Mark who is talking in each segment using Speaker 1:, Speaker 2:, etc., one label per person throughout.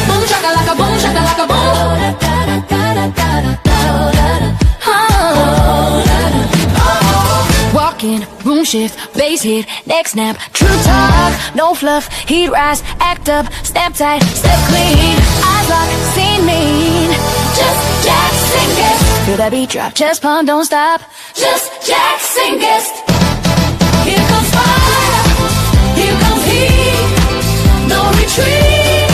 Speaker 1: Boom shakalaka boom shakalaka boom. Walking, room shift, bass hit, neck snap, true talk, no fluff, heat rise, act up, snap tight, step clean, eyes lock, scene mean, just Jackson guest. Feel that beat drop, chest pump, don't stop, just Jackson guest. Here comes fire, here comes heat, no retreat,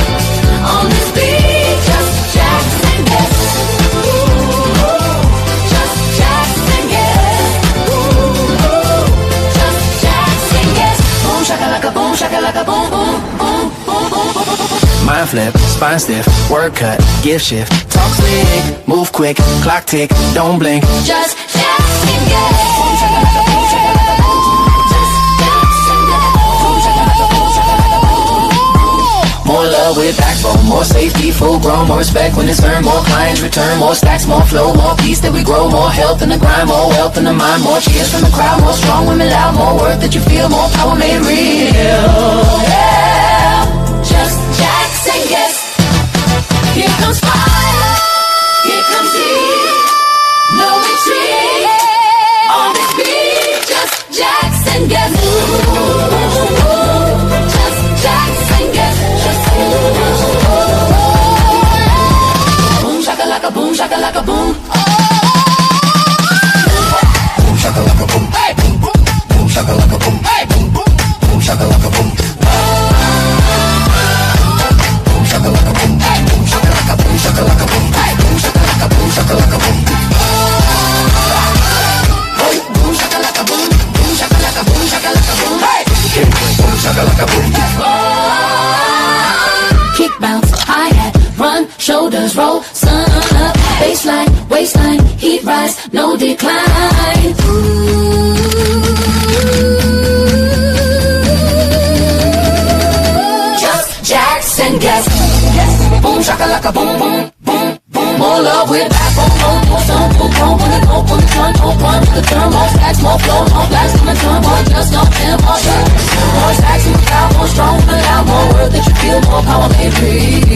Speaker 1: on this beat, just Jackson guest. Just Jackson guest. Just Jackson guest. Boom shakalaka boom shakalaka boom boom boom boom boom boom.
Speaker 2: Mind flip, spine stiff, word cut, gift shift, talk slick, move quick, clock tick, don't blink.
Speaker 1: Just Jackson guest. Boom shakalaka boom shakalaka boom. Just Jackson guest. Boom shakalaka boom shakalaka boom.
Speaker 2: More love with backbone, more safety, full grown, more respect when it's earned, more clients return, more stacks, more flow, more peace that we grow, more health in the grind, more wealth in the mind, more cheers from the crowd, more strong women loud, more worth that you feel, more power made real. Yeah,
Speaker 1: just Jackson guest. Here comes fire, here comes heat, no retreat, on this beat, just Jackson guest. Just Jackson guest. Boom shakalaka boom shakalaka boom.
Speaker 2: Boom shakalaka boom, hey boom boom, boom shakalaka boom, hey boom boom, boom shakalaka boom. Boom shakalaka boom, hey boom shakalaka boom shakalaka boom, hey boom shakalaka boom shakalaka boom. Hey boom shakalaka boom, boom shakalaka boom shakalaka boom, hey boom shakalaka boom.
Speaker 1: Kick bounce, hi-hat, run, shoulders roll, sun up, baseline, waistline, heat rise, no decline. Just Jackson guest. Boom shakalaka boom boom boom boom. More love with backbone, more sun, more chrome, when it hope, when the sun, more run, the turn, more stacks, more flow, more blast in the turn, more just don't feel, more shirt, more stacks, more loud, more strong, more loud, more worth that you feel, more power made free.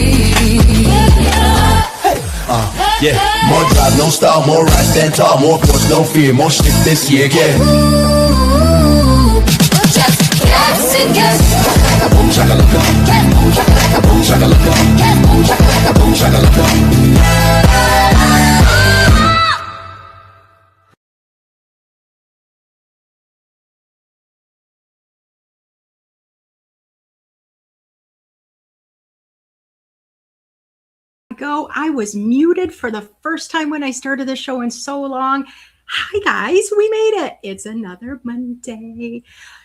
Speaker 3: Yeah, more drive, no style, more rise, stand tall, more force, no fear, more shit this year, yeah.
Speaker 1: Just Jackson guest.
Speaker 3: Boom shakalaka, boom shakalaka, boom shakalaka, boom shakalaka, boom shakalaka.
Speaker 4: Go. I was muted for the first time when I started the show in so long. Hi guys, we made it. It's another Monday.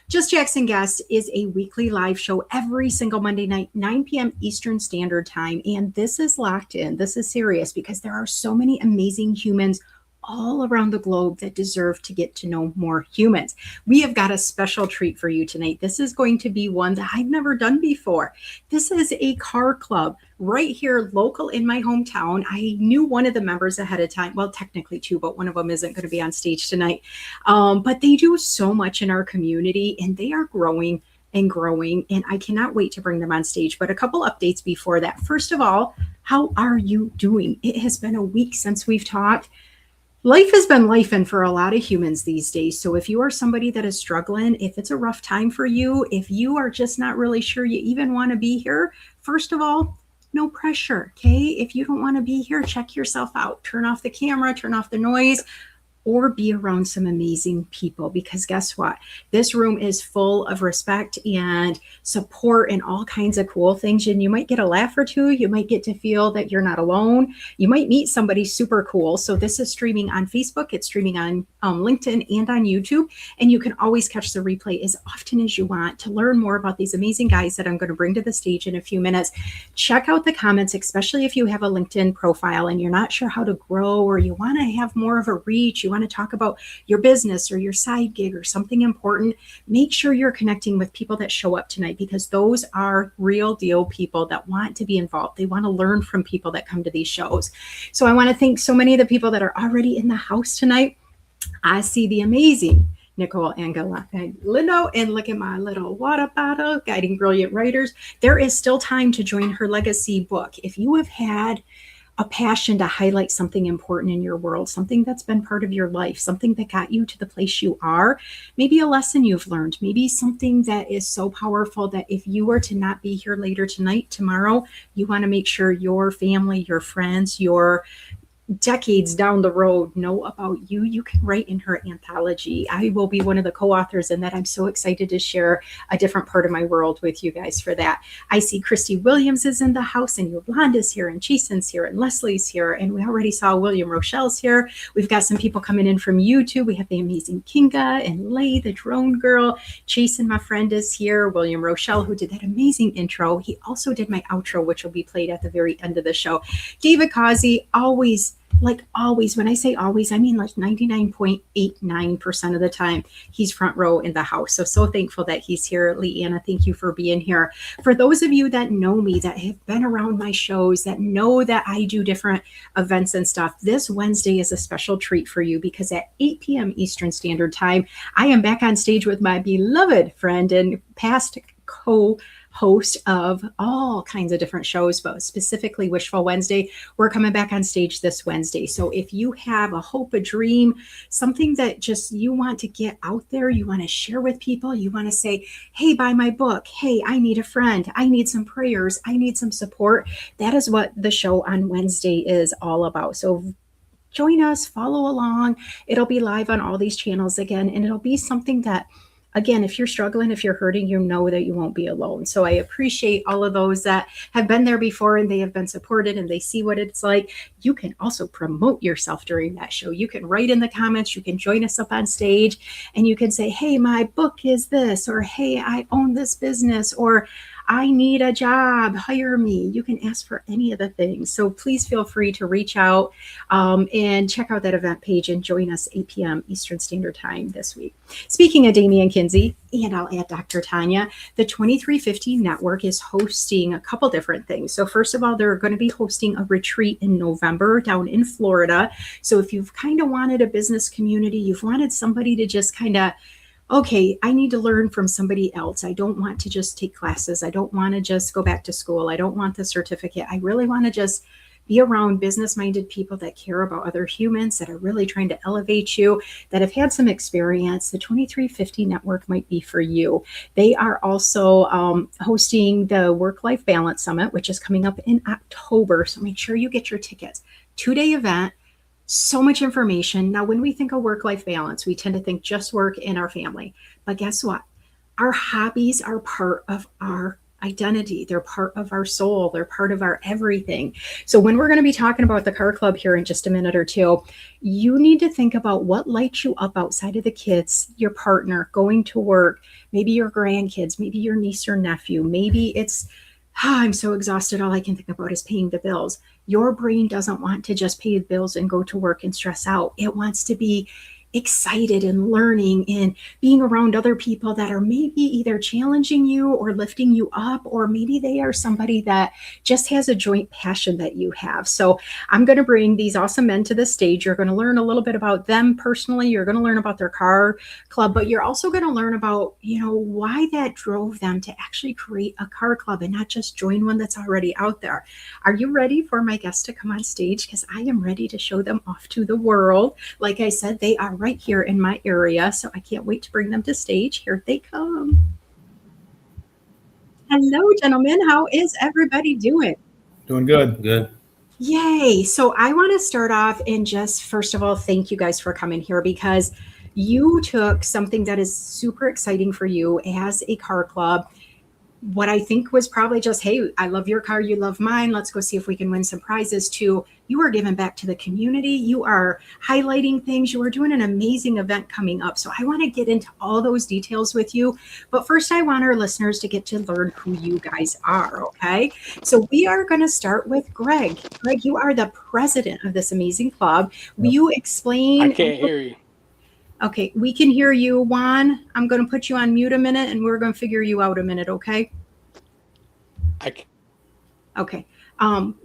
Speaker 4: Just Jackson Guest is a weekly live show every single Monday night, 9 p.m. Eastern Standard Time. And this is locked in. This is serious because there are so many amazing humans all around the globe that deserve to get to know more humans. We have got a special treat for you tonight. This is going to be one that I've never done before. This is a car club right here local in my hometown. I knew one of the members ahead of time. Well, technically two, but one of them isn't going to be on stage tonight. But they do so much in our community and they are growing and growing, and I cannot wait to bring them on stage. But a couple updates before that. First of all, how are you doing? It has been a week since we've talked. Life has been lifing for a lot of humans these days. So if you are somebody that is struggling, if it's a rough time for you, if you are just not really sure you even want to be here, first of all, no pressure, okay? If you don't want to be here, check yourself out. Turn off the camera, turn off the noise, or be around some amazing people, because guess what? This room is full of respect and support and all kinds of cool things. And you might get a laugh or two. You might get to feel that you're not alone. You might meet somebody super cool. So this is streaming on Facebook. It's streaming on LinkedIn and on YouTube. And you can always catch the replay as often as you want. To learn more about these amazing guys that I'm going to bring to the stage in a few minutes, check out the comments, especially if you have a LinkedIn profile and you're not sure how to grow, or you want to have more of a reach, you want to talk about your business or your side gig or something important. Make sure you're connecting with people that show up tonight, because those are real deal people that want to be involved. They want to learn from people that come to these shows. So I want to thank so many of the people that are already in the house tonight. I see the amazing Nicole Angelindo. And look at my little water bottle, Guiding Brilliant Writers. There is still time to join her legacy book. If you have had a passion to highlight something important in your world, something that's been part of your life, something that got you to the place you are, maybe a lesson you've learned, maybe something that is so powerful that if you were to not be here later tonight, tomorrow, you want to make sure your family, your friends, your decades down the road know about you, you can write in her anthology. I will be one of the co-authors in that. I'm so excited to share a different part of my world with you guys for that. I see Christy Williams is in the house, and Yolanda's here, and Jason's here, and Leslie's here, and we already saw William Rochelle's here. We've got some people coming in from YouTube. We have the amazing Kinga and Lay, the drone girl. Jason, my friend, is here. William Rochelle, who did that amazing intro. He also did my outro, which will be played at the very end of the show. David Causey, always, when I say always, I mean like 99.89% of the time, he's front row in the house. So thankful that he's here. Leanna, thank you for being here. For those of you that know me, that have been around my shows, that know that I do different events and stuff, this Wednesday is a special treat for you because at 8 p.m. Eastern Standard Time, I am back on stage with my beloved friend and past co-host of all kinds of different shows, but specifically Wishful Wednesday. We're coming back on stage this Wednesday. So if you have a hope, a dream, something that just you want to get out there, you want to share with people, you want to say, hey, buy my book. Hey, I need a friend. I need some prayers. I need some support. That is what the show on Wednesday is all about. So join us, follow along. It'll be live on all these channels again, and it'll be something that, again, if you're struggling, if you're hurting, you know that you won't be alone. So I appreciate all of those that have been there before and they have been supported and they see what it's like. You can also promote yourself during that show. You can write in the comments, you can join us up on stage, and you can say, hey, my book is this, or hey, I own this business, or I need a job, hire me. You can ask for any of the things. So please feel free to reach out and check out that event page and join us 8 p.m. Eastern Standard Time this week. Speaking of Damian Kinsey, and I'll add Dr. Tanya, the 2350 Network is hosting a couple different things. So first of all, they're going to be hosting a retreat in November down in Florida. So if you've kind of wanted a business community, you've wanted somebody to just kind of, okay, I need to learn from somebody else. I don't want to just take classes. I don't want to just go back to school. I don't want the certificate. I really want to just be around business-minded people that care about other humans, that are really trying to elevate you, that have had some experience. The 2350 Network might be for you. They are also hosting the Work-Life Balance Summit, which is coming up in October. So make sure you get your tickets. 2-day event. So much information. Now, when we think of work-life balance, we tend to think just work in our family. But guess what? Our hobbies are part of our identity. They're part of our soul. They're part of our everything. So when we're going to be talking about the car club here in just a minute or two, you need to think about what lights you up outside of the kids, your partner, going to work, maybe your grandkids, maybe your niece or nephew. Maybe it's, I'm so exhausted. All I can think about is paying the bills. Your brain doesn't want to just pay the bills and go to work and stress out. It wants to be excited and learning and being around other people that are maybe either challenging you or lifting you up, or maybe they are somebody that just has a joint passion that you have. So I'm going to bring these awesome men to the stage. You're going to learn a little bit about them personally. You're going to learn about their car club, but you're also going to learn about, why that drove them to actually create a car club and not just join one that's already out there. Are you ready for my guests to come on stage? Because I am ready to show them off to the world. Like I said, they are right here in my area, so I can't wait to bring them to stage. Here they come. Hello, gentlemen. How is everybody doing?
Speaker 5: Doing good. Good.
Speaker 4: Yay. So I want to start off and just, first of all, thank you guys for coming here, because you took something that is super exciting for you as a car club. What I think was probably just, hey, I love your car, you love mine, let's go see if we can win some prizes, to you are giving back to the community. You are highlighting things. You are doing an amazing event coming up. So I want to get into all those details with you. But first, I want our listeners to get to learn who you guys are, okay? So we are going to start with Greg. Greg, you are the president of this amazing club. Will you explain?
Speaker 6: I can't hear you.
Speaker 4: Okay, we can hear you, Juan. I'm going to put you on mute a minute, and we're going to figure you out a minute, okay? Okay.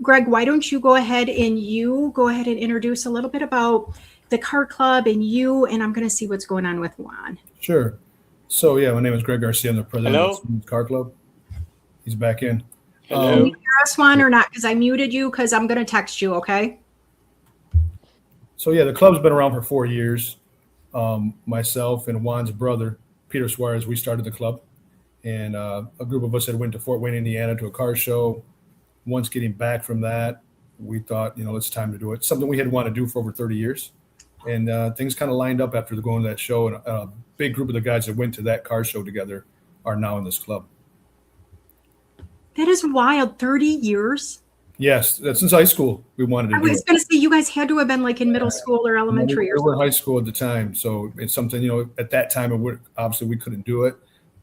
Speaker 4: Greg, why don't you go ahead and introduce a little bit about the car club and you, and I'm going to see what's going on with Juan.
Speaker 5: Sure. So yeah, my name is Greg Garcia. I'm the president
Speaker 6: Hello?
Speaker 5: of the Suenos Car Club. He's back in.
Speaker 6: Hello?
Speaker 4: Can you hear us, Juan, or not? Because I muted you because I'm going to text you, okay?
Speaker 5: So yeah, the club's been around for 4 years. Myself and Juan's brother, Peter Suarez, we started the club, and a group of us had went to Fort Wayne, Indiana, to a car show. Once getting back from that, we thought, it's time to do it. Something we had wanted to do for over 30 years, and things kind of lined up after going to that show. And a big group of the guys that went to that car show together are now in this club.
Speaker 4: That is wild. 30 years.
Speaker 5: Yes, since high school we wanted to
Speaker 4: I
Speaker 5: do
Speaker 4: was
Speaker 5: it.
Speaker 4: going to say you guys had to have been like in middle school or elementary
Speaker 5: We
Speaker 4: or
Speaker 5: were in
Speaker 4: something.
Speaker 5: high school at the time, so it's something, at that time obviously we couldn't do it,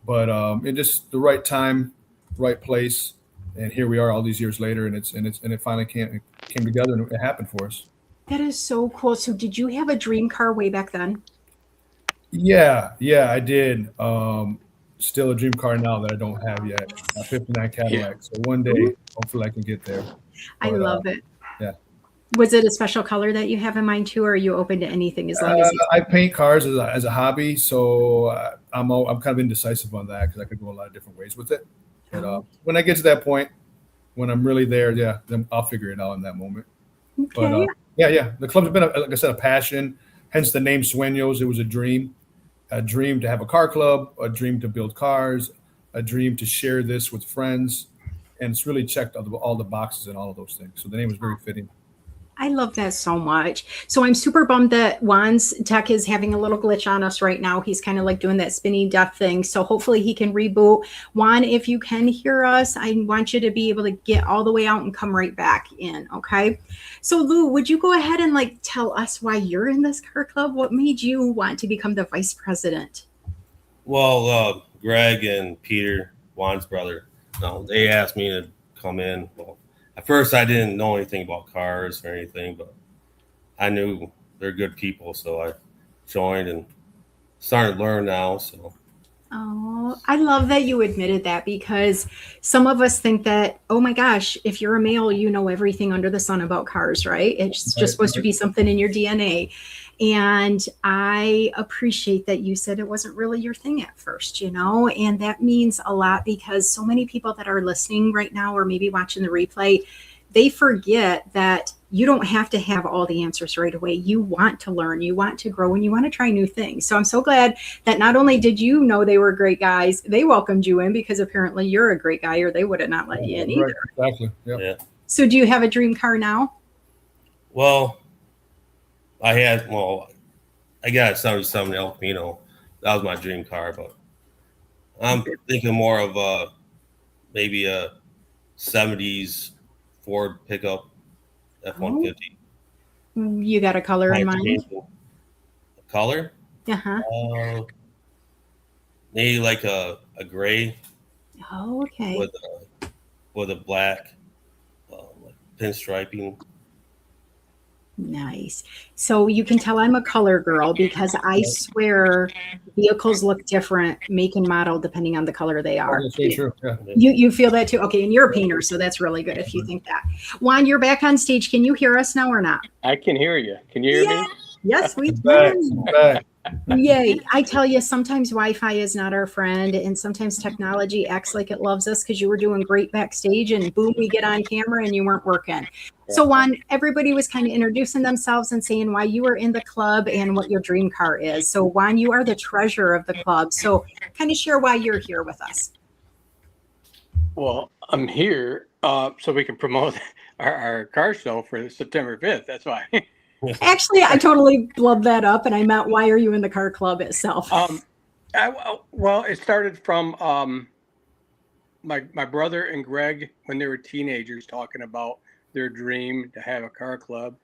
Speaker 5: but it just the right time, right place, and here we are all these years later, and it finally came together, and it happened for us.
Speaker 4: That is so cool. So did you have a dream car way back then?
Speaker 5: Yeah, I did. Still a dream car now that I don't have yet, a '59 Cadillac. So one day, hopefully, I can get there.
Speaker 4: I
Speaker 5: But,
Speaker 4: love it.
Speaker 5: yeah.
Speaker 4: Was it a special color that you have in mind too, or are you open to anything as long as it's
Speaker 5: I paint cars as a hobby, so I'm kind of indecisive on that because I could go a lot of different ways with it. But when I get to that point, when I'm really there, then I'll figure it out in that moment.
Speaker 4: okay?
Speaker 5: But yeah, the club's been, like I said, a passion. Hence the name Suenos. It was a dream to have a car club, a dream to build cars, a dream to share this with friends, and it's really checked all the boxes and all of those things. So the name was very fitting.
Speaker 4: I love that so much. So I'm super bummed that Juan's tech is having a little glitch on us right now. He's kind of like doing that spinny death thing. So hopefully he can reboot. Juan, if you can hear us, I want you to be able to get all the way out and come right back in. Okay. So Lou, would you go ahead and like tell us why you're in this car club? What made you want to become the vice president?
Speaker 6: Well, Greg and Peter, Juan's brother, they asked me to come in. Well, at first I didn't know anything about cars or anything, but I knew they're good people, so I joined and started to learn now. So
Speaker 4: Oh, I love that you admitted that, because some of us think that, oh my gosh, if you're a male, you know everything under the sun about cars, right? It's just supposed to be something in your DNA. And I appreciate that you said it wasn't really your thing at first, and that means a lot, because so many people that are listening right now or maybe watching the replay, they forget that you don't have to have all the answers right away. You want to learn, you want to grow, and you want to try new things. So I'm so glad that not only did you know they were great guys, they welcomed you in, because apparently you're a great guy, or they would have not let you in either.
Speaker 5: Right, exactly. Yep.
Speaker 6: yeah.
Speaker 4: So do you have a dream car now?
Speaker 6: Well, I got a 77 El Camino. That was my dream car, but I'm thinking more of maybe a 70s Ford pickup F-150.
Speaker 4: You got a color in mind?
Speaker 6: A color?
Speaker 4: Uh-huh.
Speaker 6: Maybe like a gray
Speaker 4: Oh, okay.
Speaker 6: with a black like pinstriping.
Speaker 4: Nice. So you can tell I'm a color girl, because I swear vehicles look different make and model depending on the color they are.
Speaker 5: That's very true. Yeah.
Speaker 4: You feel that too? Okay, and you're a painter, so that's really good if you think that. Juan, you're back on stage. Can you hear us now or not?
Speaker 7: I can hear you. Can you hear me?
Speaker 4: Yes, we
Speaker 5: Back,
Speaker 4: can.
Speaker 5: back.
Speaker 4: Yay. I tell you, sometimes Wi-Fi is not our friend, and sometimes technology acts like it loves us, because you were doing great backstage and boom, we get on camera and you weren't working. So Juan, everybody was kind of introducing themselves and saying why you were in the club and what your dream car is. So Juan, you are the treasurer of the club. So kind of share why you're here with us.
Speaker 7: Well, I'm here so we can promote our car show for September 5th. That's why.
Speaker 4: Actually, I totally blubbed that up, and I meant, why are you in the car club itself?
Speaker 7: Well, it started from my brother and Greg when they were teenagers, talking about their dream to have a car club.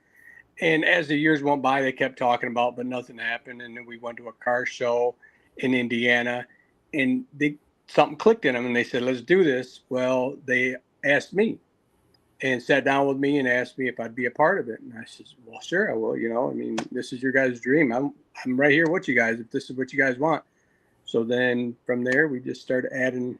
Speaker 7: And as the years went by, they kept talking about, but nothing happened. And then we went to a car show in Indiana, and something clicked in them, and they said, let's do this. Well, they asked me and sat down with me and asked me if I'd be a part of it. And I said, well, sure, I will. I mean, this is your guys' dream. I'm right here with you guys if this is what you guys want. So then from there, we just started adding,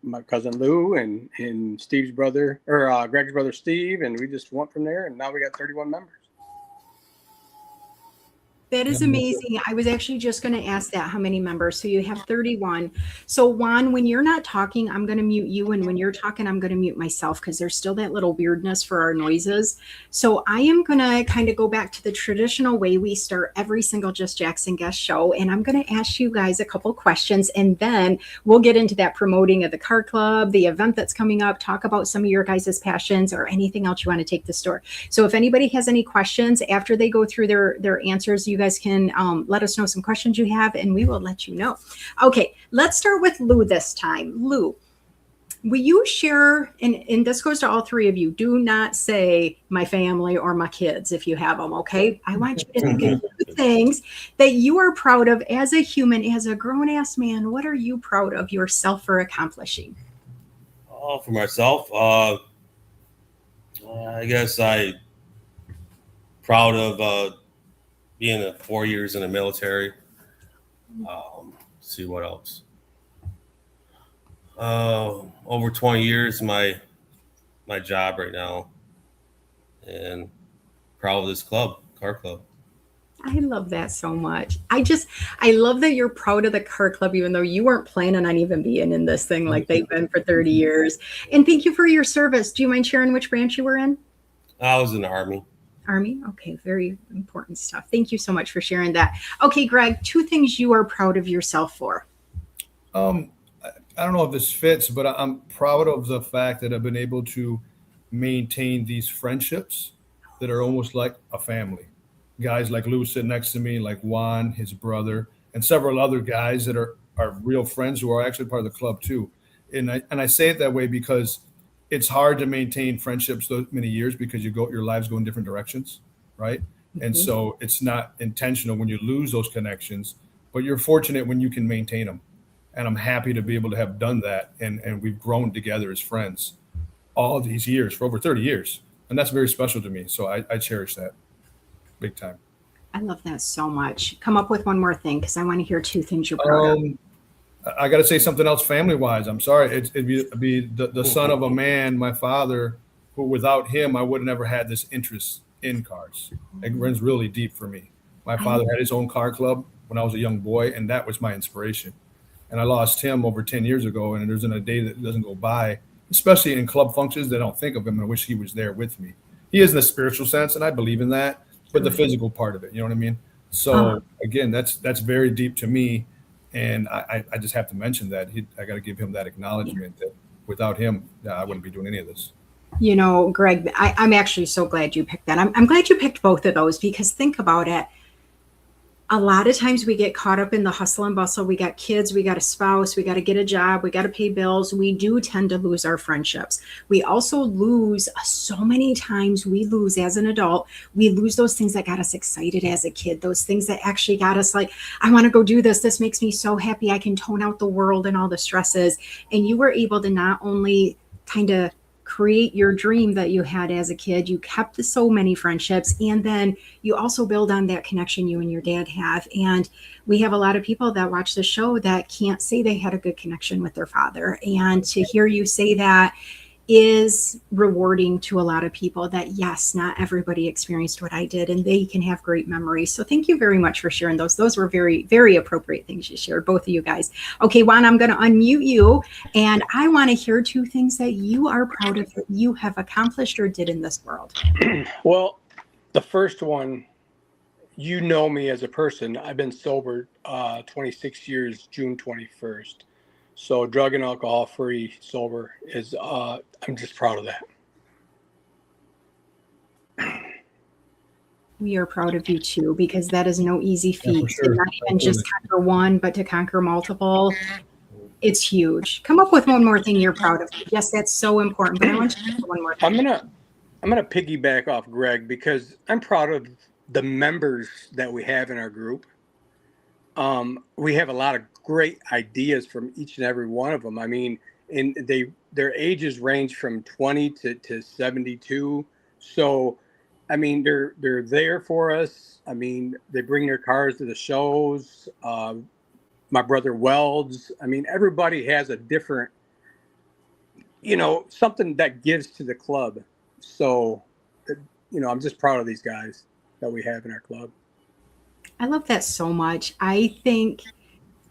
Speaker 7: my cousin Lou and Steve's brother, or Greg's brother Steve, and we just went from there. And now we got 31 members.
Speaker 4: That is amazing. I was actually just going to ask that, how many members? So you have 31. So Juan, when you're not talking, I'm going to mute you. And when you're talking, I'm going to mute myself because there's still that little weirdness for our noises. So I am going to kind of go back to the traditional way we start every single Just Jackson guest show. And I'm going to ask you guys a couple questions, and then we'll get into that promoting of the car club, the event that's coming up, talk about some of your guys' passions or anything else you want to take the store. So if anybody has any questions after they go through their answers, you guys can let us know some questions you have, and we will let you know. Okay, let's start with Lou this time. Lou, will you share, and this goes to all three of you, do not say my family or my kids if you have them, okay? I want you to think of two things that you are proud of as a human, as a grown-ass man. What are you proud of yourself for accomplishing?
Speaker 6: Oh, for myself, I guess I proud of being 4 years in the military. See what else. Over 20 years my job right now, and proud of this club, car club.
Speaker 4: I love that so much. I love that you're proud of the car club, even though you weren't planning on even being in this thing like they've been for 30 years. And thank you for your service. Do you mind sharing which branch you were in?
Speaker 6: I was in the Army.
Speaker 4: Army? Okay, very important stuff. Thank you so much for sharing that. Okay, Greg, two things you are proud of yourself for.
Speaker 5: I don't know if this fits, but I'm proud of the fact that I've been able to maintain these friendships that are almost like a family. Guys like Lou sitting next to me, like Juan, his brother, and several other guys that are real friends who are actually part of the club too. And I say it that way because it's hard to maintain friendships so many years because your lives go in different directions, right? And so it's not intentional when you lose those connections, but you're fortunate when you can maintain them. And I'm happy to be able to have done that. And we've grown together as friends all of these years, for over 30 years. And that's very special to me. So I cherish that big time.
Speaker 4: I love that so much. Come up with one more thing because I want to hear two things you're proud of.
Speaker 5: I got to say something else family-wise. I'm sorry. It'd be the son of a man, my father, who without him, I would have never had this interest in cars. It runs really deep for me. My father had his own car club when I was a young boy, and that was my inspiration. And I lost him over 10 years ago, and there isn't a day that doesn't go by, especially in club functions, that I don't think of him, and I wish he was there with me. He is in the spiritual sense, and I believe in that, but the physical part of it, you know what I mean? So again, that's very deep to me, and I just have to mention that. I got to give him that acknowledgement that without him, I wouldn't be doing any of this.
Speaker 4: You know, Greg, I'm actually so glad you picked that. I'm glad you picked both of those because think about it. A lot of times we get caught up in the hustle and bustle. We got kids, we got a spouse, we got to get a job, we got to pay bills. We do tend to lose our friendships. We also lose so many times we lose as an adult. We lose those things that got us excited as a kid, those things that actually got us like, I want to go do this. This makes me so happy. I can tone out the world and all the stresses. And you were able to not only kind of create your dream that you had as a kid, you kept so many friendships, and then you also build on that connection you and your dad have. And we have a lot of people that watch the show that can't say they had a good connection with their father, and to hear you say that is rewarding to a lot of people that yes, not everybody experienced what I did, and they can have great memories. So thank you very much for sharing those. Those were very, very appropriate things you shared, both of you guys. Okay, Juan, I'm going to unmute you, and I want to hear two things that you are proud of that you have accomplished or did in this world.
Speaker 7: Well, the first one, you know me as a person. I've been sober 26 years, June 21st. So drug and alcohol free, sober is, I'm just proud of that.
Speaker 4: We are proud of you too, because that is no easy feat
Speaker 5: sure.
Speaker 4: to not even just conquer one, but to conquer multiple. It's huge. Come up with one more thing you're proud of. Yes, that's so important, but I want you to do one more thing.
Speaker 7: I'm gonna piggyback off Greg because I'm proud of the members that we have in our group. We have a lot of great ideas from each and every one of them. I mean, and their ages range from 20 to 72. So, I mean, they're there for us. I mean, they bring their cars to the shows. My brother welds. I mean, everybody has a different, something that gives to the club. So, I'm just proud of these guys that we have in our club.
Speaker 4: I love that so much. I think,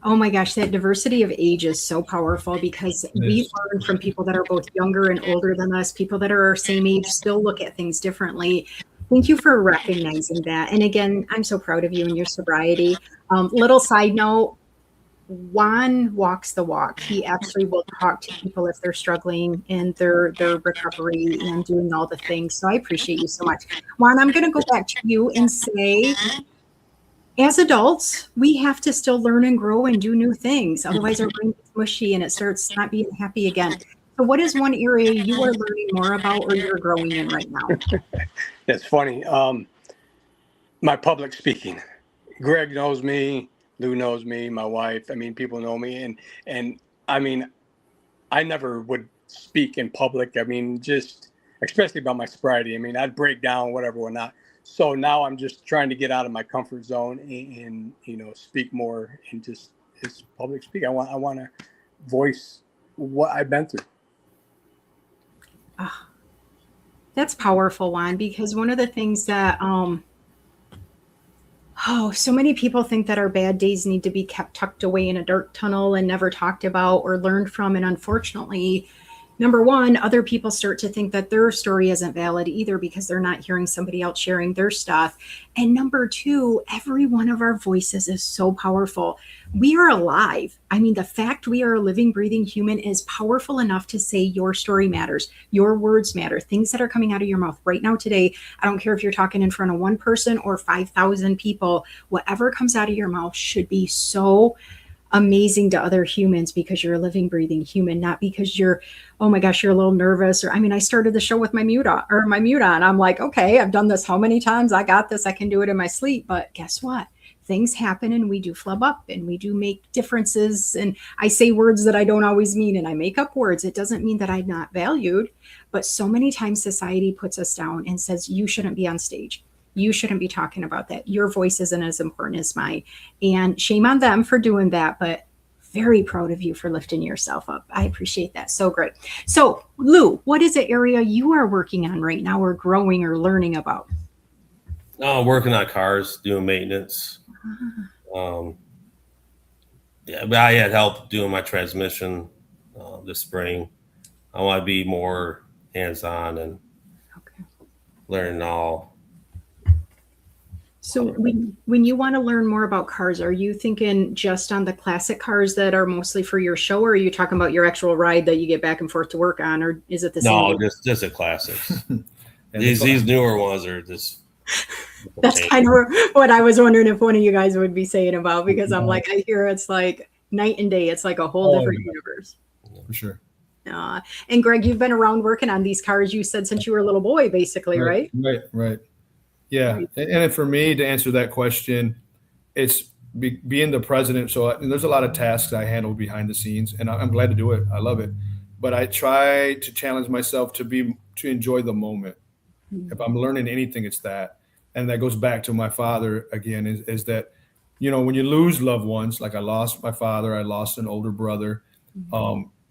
Speaker 4: oh my gosh, that diversity of age is so powerful because
Speaker 5: It
Speaker 4: we
Speaker 5: is.
Speaker 4: learn from people that are both younger and older than us. People that are our same age still look at things differently. Thank you for recognizing that. And again, I'm so proud of you and your sobriety. Little side note, Juan walks the walk. He actually will talk to people if they're struggling in their recovery and doing all the things. So I appreciate you so much. Juan, I'm going to go back to you and say, as adults, we have to still learn and grow and do new things. Otherwise, our brain gets mushy and it starts not being happy again. So, what is one area you are learning more about or you're growing in right now?
Speaker 7: That's funny. My public speaking. Greg knows me. Lou knows me. My wife. I mean, people know me, and I mean, I never would speak in public. I mean, just especially about my sobriety. I mean, I'd break down, whatever, or not. So now I'm just trying to get out of my comfort zone and speak more and just public speak. I want to voice what I've been through.
Speaker 4: Oh, that's powerful, Juan, because one of the things that so many people think that our bad days need to be kept tucked away in a dark tunnel and never talked about or learned from. And unfortunately, number one, other people start to think that their story isn't valid either because they're not hearing somebody else sharing their stuff. And number two, every one of our voices is so powerful. We are alive. I mean, the fact we are a living, breathing human is powerful enough to say your story matters. Your words matter. Things that are coming out of your mouth right now today, I don't care if you're talking in front of one person or 5,000 people, whatever comes out of your mouth should be so amazing to other humans because you're a living, breathing human, not because you're, oh my gosh, you're a little nervous. Or, I mean, I started the show with my mute on. I'm like, okay, I've done this how many times? I got this. I can do it in my sleep. But guess what? Things happen and we do flub up and we do make differences. And I say words that I don't always mean and I make up words. It doesn't mean that I'm not valued. But so many times society puts us down and says, you shouldn't be on stage. You shouldn't be talking about that. Your voice isn't as important as mine. And shame on them for doing that, but very proud of you for lifting yourself up. I appreciate that. So great. So Lou, what is the area you are working on right now or growing or learning about?
Speaker 6: Working on cars, doing maintenance. Yeah, but I had help doing my transmission this spring. I want to be more hands-on and learn all.
Speaker 4: So when you want to learn more about cars, are you thinking just on the classic cars that are mostly for your show, or are you talking about your actual ride that you get back and forth to work on, or is it the same?
Speaker 6: No, just the classics. these newer ones are just.
Speaker 4: That's kind of what I was wondering if one of you guys would be saying about, because I'm like, I hear it's like night and day. It's like a whole different universe.
Speaker 5: For sure.
Speaker 4: And Greg, you've been around working on these cars, you said, since you were a little boy, basically, right?
Speaker 5: Right. Yeah. And for me to answer that question, it's being the president. So there's a lot of tasks I handle behind the scenes, and I'm glad to do it. I love it. But I try to challenge myself to enjoy the moment. If I'm learning anything, it's that. And that goes back to my father again, is that, when you lose loved ones, like I lost my father, I lost an older brother,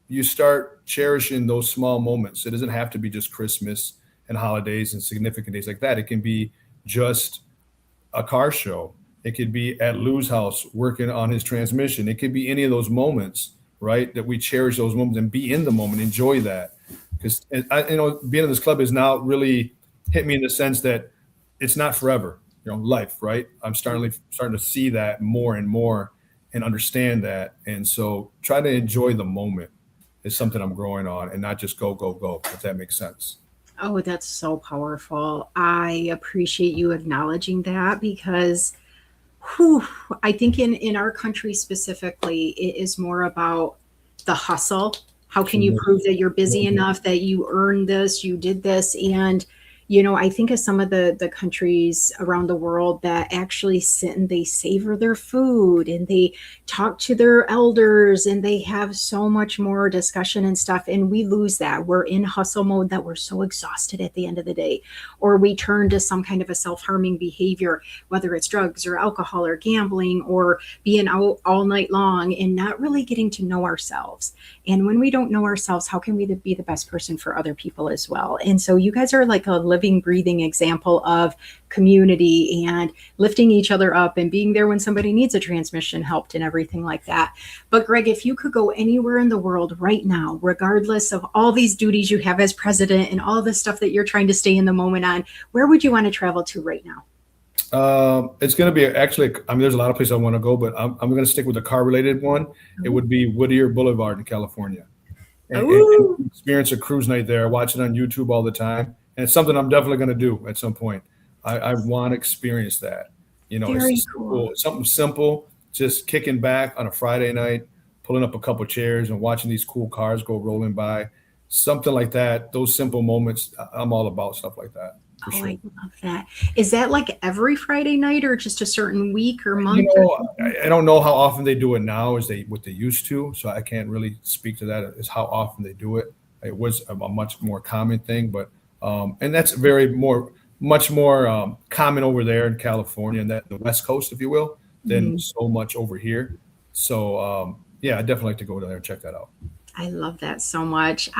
Speaker 5: you start cherishing those small moments. It doesn't have to be just Christmas and holidays and significant days like that. It can be just a car show. It could be at Lou's house working on his transmission. It could be any of those moments, right? That we cherish those moments and be in the moment, enjoy that. Because being in this club has now really hit me in the sense that it's not forever, life, right? I'm starting to see that more and more and understand that. And so try to enjoy the moment is something I'm growing on, and not just go, if that makes sense.
Speaker 4: Oh, that's so powerful. I appreciate you acknowledging that because I think in our country specifically, it is more about the hustle. How can you prove that you're busy enough, that you earned this, you did this? And I think of some of the countries around the world that actually sit and they savor their food and they talk to their elders and they have so much more discussion and stuff. And we lose that. We're in hustle mode that we're so exhausted at the end of the day, or we turn to some kind of a self-harming behavior, whether it's drugs or alcohol or gambling or being out all night long and not really getting to know ourselves. And when we don't know ourselves, how can we be the best person for other people as well? And so you guys are like a living living, breathing example of community and lifting each other up and being there when somebody needs a transmission helped and everything like that. But Greg, if you could go anywhere in the world right now, regardless of all these duties you have as president and all the stuff that you're trying to stay in the moment on, where would you want to travel to right now?
Speaker 5: It's going to be actually, I mean, there's a lot of places I want to go, but I'm going to stick with a car related one. It would be Whittier Boulevard in California. And experience a cruise night there. I watch it on YouTube all the time. And it's something I'm definitely going to do at some point. I want to experience that. You know,
Speaker 4: Very
Speaker 5: it's
Speaker 4: cool.
Speaker 5: something simple, just kicking back on a Friday night, pulling up a couple chairs and watching these cool cars go rolling by. Something like that. Those simple moments. I'm all about stuff like that. For sure.
Speaker 4: I love that. Is that like every Friday night or just a certain week or month?
Speaker 5: You know, I don't know how often they do it now as what they used to. So I can't really speak to that as how often they do it. It was a much more common thing, but and that's much more common over there in California and that the West Coast, if you will, than so much over here. So yeah, I'd definitely like to go down there and check that out.
Speaker 4: I love that so much.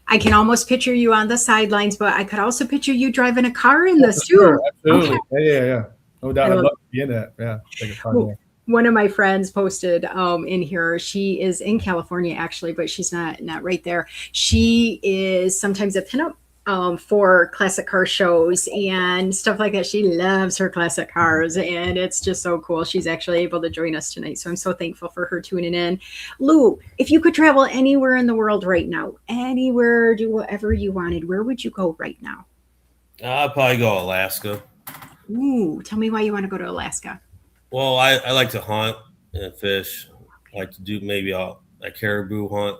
Speaker 4: I can almost picture you on the sidelines, but I could also picture you driving a car in this too.
Speaker 5: Sure, absolutely.
Speaker 4: Okay.
Speaker 5: Yeah. No doubt. I'd love to be in that. Yeah. Take a car there.
Speaker 4: One of my friends posted in here. She is in California actually, but she's not right there. She is sometimes a pinup for classic car shows and stuff like that. She loves her classic cars, and it's just so cool. She's actually able to join us tonight, so I'm so thankful for her tuning in. Lou, if you could travel anywhere in the world right now, anywhere, do whatever you wanted, where would you go right now?
Speaker 6: I'd probably go Alaska.
Speaker 4: Ooh, tell me why you want to go to Alaska.
Speaker 6: Well, I like to hunt and fish. I like to do maybe a caribou hunt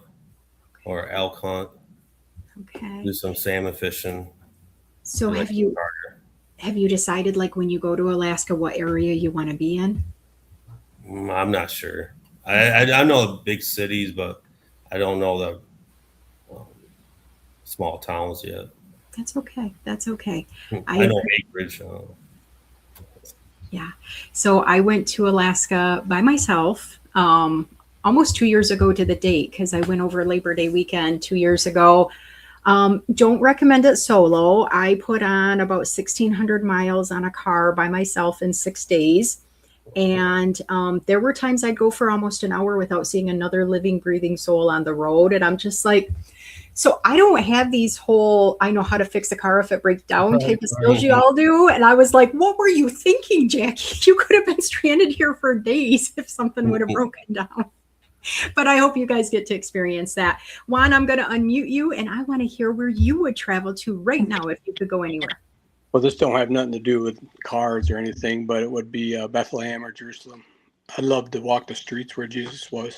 Speaker 6: or elk hunt.
Speaker 4: Okay.
Speaker 6: Do some salmon fishing.
Speaker 4: So have you decided, like, when you go to Alaska, what area you want to be in?
Speaker 6: I'm not sure. I know the big cities, but I don't know the small towns yet.
Speaker 4: That's okay. That's okay.
Speaker 6: I know acreage.
Speaker 4: Yeah. So I went to Alaska by myself almost 2 years ago to the date, because I went over Labor Day weekend 2 years ago. Don't recommend it solo. I put on about 1,600 miles on a car by myself in 6 days. And there were times I'd go for almost an hour without seeing another living, breathing soul on the road. And I'm just like, so I don't have these whole, I know how to fix a car if it breaks down type of skills you all do. And I was like, what were you thinking, Jackie? You could have been stranded here for days if something would have broken down. But I hope you guys get to experience that. Juan, I'm going to unmute you, and I want to hear where you would travel to right now if you could go anywhere.
Speaker 7: Well, this don't have nothing to do with cars or anything, but it would be Bethlehem or Jerusalem. I'd love to walk the streets where Jesus was.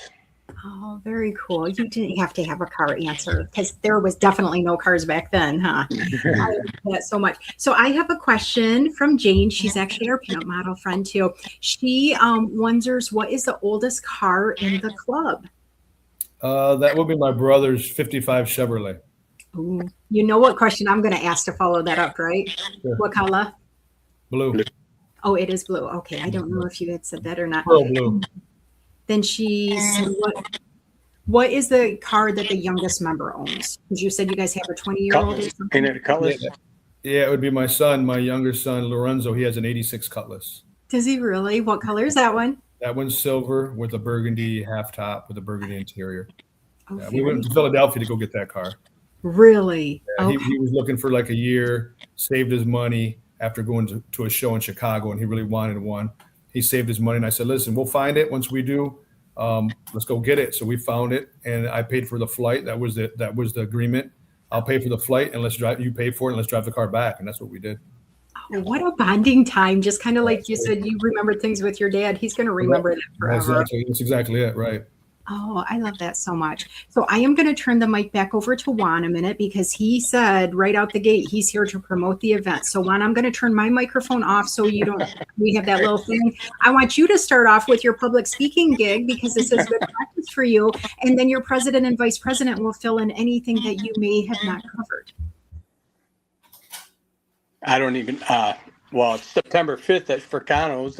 Speaker 4: Oh, very cool. You didn't have to have a car answer because there was definitely no cars back then, huh? I love that so much. So I have a question from Jane. She's actually our pinup model friend too. She wonders, what is the oldest car in the club?
Speaker 5: That would be my brother's 55 Chevrolet.
Speaker 4: Ooh. You know what question I'm going to ask to follow that up, right?
Speaker 5: Sure.
Speaker 4: What color?
Speaker 5: Blue.
Speaker 4: Oh, it is blue. Okay. I don't know if you had said that or not.
Speaker 5: Pearl blue.
Speaker 4: Then she said, what is the car that the youngest member owns? Because you said you guys have a 20-year-old or something.
Speaker 7: Ain't it a Cutlass?
Speaker 5: Yeah, it would be my younger son, Lorenzo. He has an 86 Cutlass.
Speaker 4: Does he really? What color is that one?
Speaker 5: That one's silver with a burgundy half top with a burgundy interior.
Speaker 4: Oh,
Speaker 5: We went to Philadelphia to go get that car.
Speaker 4: Really?
Speaker 5: Yeah,
Speaker 4: Okay.
Speaker 5: he was looking for like a year, saved his money after going to a show in Chicago, and he really wanted one. He saved his money, and I said, listen, we'll find it once we do. Let's go get it. So we found it, and I paid for the flight. That was the agreement. I'll pay for the flight, and let's drive. You pay for it, and let's drive the car back. And that's what we did.
Speaker 4: Oh, what a bonding time. Just kind of like you said, you remember things with your dad. He's going to remember that forever.
Speaker 5: That's exactly it, right?
Speaker 4: Oh, I love that so much. So I am going to turn the mic back over to Juan a minute, because he said right out the gate, he's here to promote the event. So Juan, I'm going to turn my microphone off so we have that little thing. I want you to start off with your public speaking gig, because this is good practice for you. And then your president and vice president will fill in anything that you may have not covered.
Speaker 7: I don't even, well, it's September 5th at Furcanos.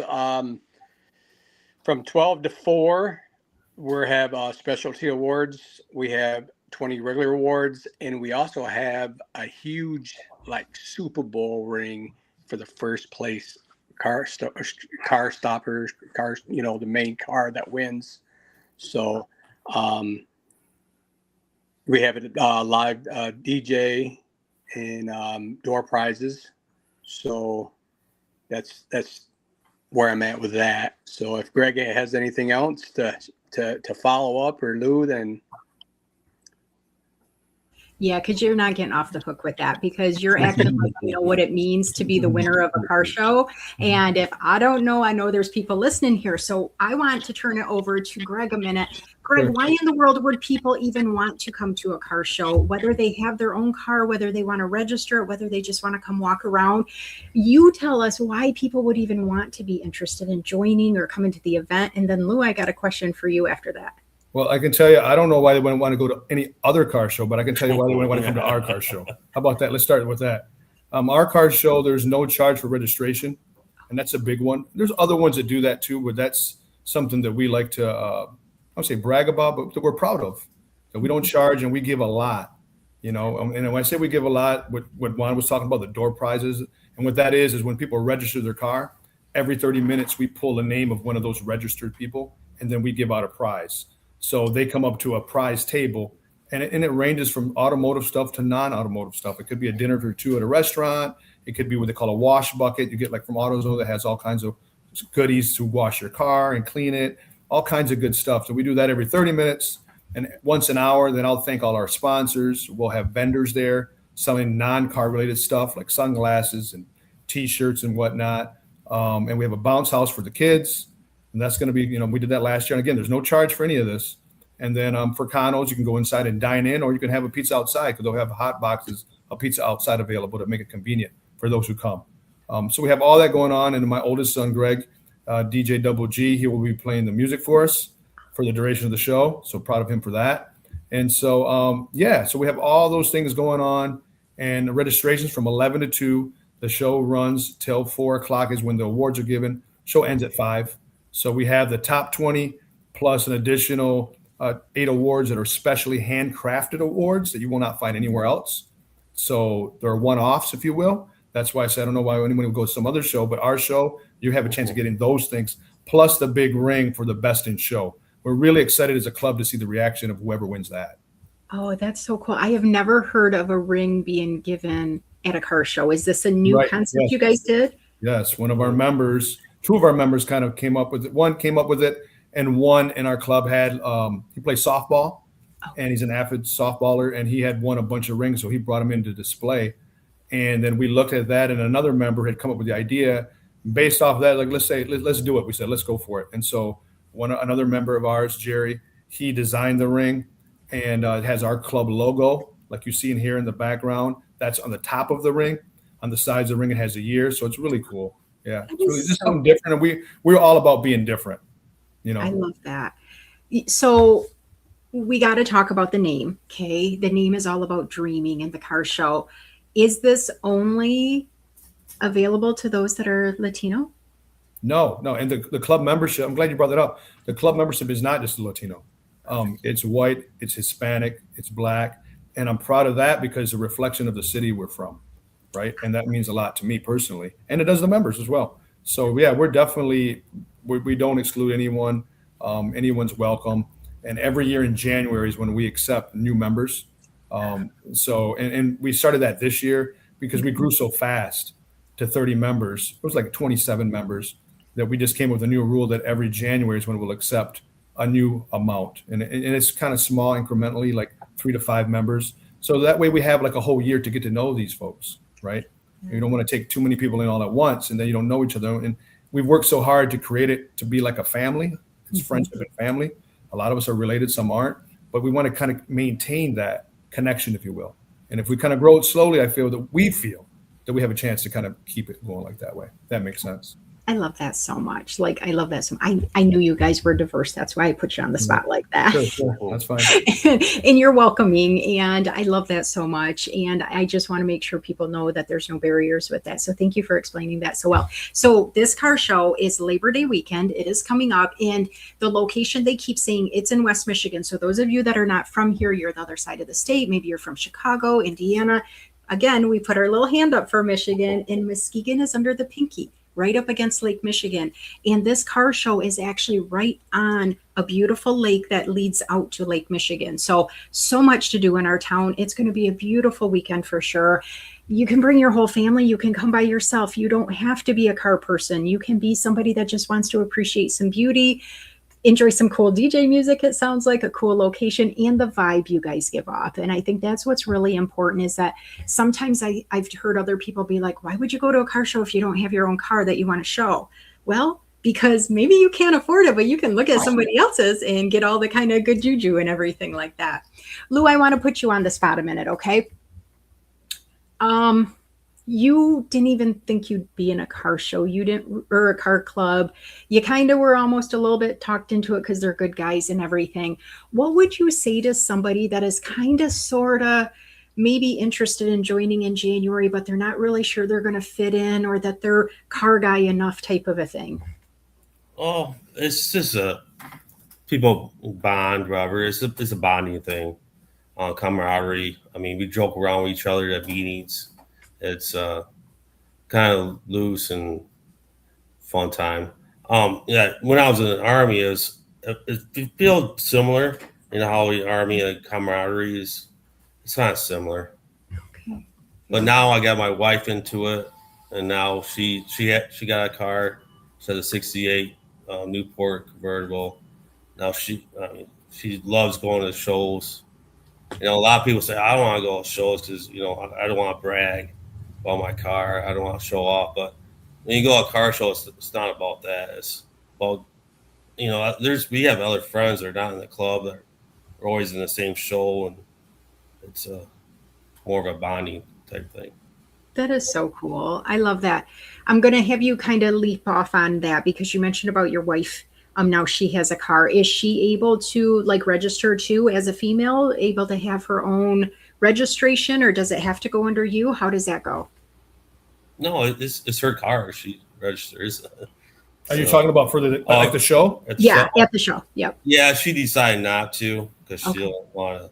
Speaker 7: From 12 to 4. We have specialty awards. We have 20 regular awards, and we also have a huge like Super Bowl ring for the first place car stoppers, cars, the main car that wins. So we have a live DJ and door prizes. So that's where I'm at with that. So if Greg has anything else to follow up, or Lou, then
Speaker 4: Yeah, because you're not getting off the hook with that, because you're acting like you know what it means to be the winner of a car show. And if I don't know, I know there's people listening here. So I want to turn it over to Greg a minute. Greg, why in the world would people even want to come to a car show, whether they have their own car, whether they want to register, whether they just want to come walk around? You tell us why people would even want to be interested in joining or coming to the event. And then Lou, I got a question for you after that.
Speaker 5: Well, I can tell you, I don't know why they wouldn't want to go to any other car show, but I can tell you why they wouldn't want to come to our car show. How about that? Let's start with that. Our car show, there's no charge for registration, and that's a big one. There's other ones that do that too, but that's something that we like to, I would say brag about, but that we're proud of. That we don't charge and we give a lot, And when I say we give a lot, what Juan was talking about, the door prizes, and what that is when people register their car, every 30 minutes we pull the name of one of those registered people, and then we give out a prize. So they come up to a prize table, and it ranges from automotive stuff to non-automotive stuff. It could be a dinner for two at a restaurant. It could be what they call a wash bucket. You get like from AutoZone that has all kinds of goodies to wash your car and clean it, all kinds of good stuff. So we do that every 30 minutes and once an hour. Then I'll thank all our sponsors. We'll have vendors there selling non-car related stuff like sunglasses and T-shirts and whatnot. And we have a bounce house for the kids. And that's going to be, we did that last year. And again, there's no charge for any of this. And then for Conos, you can go inside and dine in, or you can have a pizza outside, because they'll have hot boxes of pizza outside available to make it convenient for those who come. So we have all that going on. And my oldest son, Greg, DJ Double G, he will be playing the music for us for the duration of the show. So proud of him for that. And so, so we have all those things going on. And the registrations from 11 to 2. The show runs till 4 o'clock is when the awards are given. Show ends at 5. So we have the top 20 plus an additional 8 awards that are specially handcrafted awards that you will not find anywhere else. So they're one-offs, if you will. That's why I said I don't know why anyone would go to some other show, but our show, you have a chance of getting those things, plus the big ring for the best in show. We're really excited as a club to see the reaction of whoever wins that.
Speaker 4: Oh, that's so cool. I have never heard of a ring being given at a car show. Is this a new concept you guys did?
Speaker 5: Yes, one of our members, 2 of our members kind of came up with it. One came up with it, and one in our club had, he plays softball, and he's an avid softballer, and he had won a bunch of rings, so he brought them in to display. And then we looked at that, and another member had come up with the idea. Based off of that, like, let's do it. We said, let's go for it. And so another member of ours, Jerry, he designed the ring, and it has our club logo, like you see in here in the background. That's on the top of the ring. On the sides of the ring, it has a year, so it's really cool. Yeah, it's really just something different, and we're all about being different. I
Speaker 4: love that. So we got to talk about the name. Okay, the name is all about dreaming in the car show. Is this only available to those that are Latino?
Speaker 5: No. And the club membership, I'm glad you brought that up. The club membership is not just Latino. It's white, it's Hispanic, it's Black, and I'm proud of that because it's a reflection of the city we're from. Right. And that means a lot to me personally. And it does the members as well. So, yeah, we're definitely, we don't exclude anyone. Anyone's welcome. And every year in January is when we accept new members. So we started that this year because we grew so fast to 30 members. It was like 27 members that we just came up with a new rule that every January is when we'll accept a new amount. And it's kind of small incrementally, like 3 to 5 members. So that way we have like a whole year to get to know these folks. Right. You don't want to take too many people in all at once, and then you don't know each other. And we've worked so hard to create it to be like a family. It's friendship and family. A lot of us are related, some aren't, but we want to kind of maintain that connection, if you will. And if we kind of grow it slowly, I feel that we have a chance to kind of keep it going like that way. That makes sense.
Speaker 4: I love that so much. Like, I love that so much. I knew you guys were diverse. That's why I put you on the spot like that.
Speaker 5: Sure. That's fine.
Speaker 4: And you're welcoming. And I love that so much. And I just want to make sure people know that there's no barriers with that. So thank you for explaining that so well. So this car show is Labor Day weekend. It is coming up. And the location, they keep saying it's in West Michigan. So those of you that are not from here, you're the other side of the state. Maybe you're from Chicago, Indiana. again, we put our little hand up for Michigan, and Muskegon is under the pinky, right up against Lake Michigan. And this car show is actually right on a beautiful lake that leads out to Lake Michigan. So much to do in our town. It's going to be a beautiful weekend for sure. You can bring your whole family. You can come by yourself. You don't have to be a car person. You can be somebody that just wants to appreciate some beauty, enjoy some cool DJ music. It sounds like a cool location, and the vibe you guys give off. And I think that's what's really important, is that sometimes I've heard other people be like, why would you go to a car show if you don't have your own car that you want to show? Well, because maybe you can't afford it, but you can look at somebody else's and get all the kind of good juju and everything like that. Lou, I want to put you on the spot a minute, okay? You didn't even think you'd be in a car show. You didn't, or a car club. You kind of were almost a little bit talked into it because they're good guys and everything. What would you say to somebody that is kind of, sort of, maybe interested in joining in January, but they're not really sure they're going to fit in, or that they're car guy enough type of a thing?
Speaker 6: Oh, it's just people bond, Robert. It's a bonding thing, camaraderie. I mean, we joke around with each other at meetings. It's kind of loose and fun time. Yeah, when I was in the army, it feels similar. You know how the army camaraderie is. It's kind of similar.
Speaker 4: Okay.
Speaker 6: But now I got my wife into it, and now she got a car. She has a '68 Newport convertible. Now she loves going to shows. You know, a lot of people say I don't want to go to shows because I don't want to brag about my car. I don't want to show off. But when you go to a car show, it's not about that. It's about we have other friends that are not in the club that are always in the same show, and it's more of a bonding type thing.
Speaker 4: That is so cool. I love that. I'm going to have you kind of leap off on that because you mentioned about your wife. Now she has a car. Is she able to register too as a female, able to have her own registration, or does it have to go under you? How does that go?
Speaker 6: No, it's her car. She registers.
Speaker 5: Are you talking about for at the show?
Speaker 6: At the
Speaker 4: Yeah,
Speaker 6: show?
Speaker 4: at the show. Yep.
Speaker 6: Yeah, she decided not to because she
Speaker 4: Okay.
Speaker 6: don't want to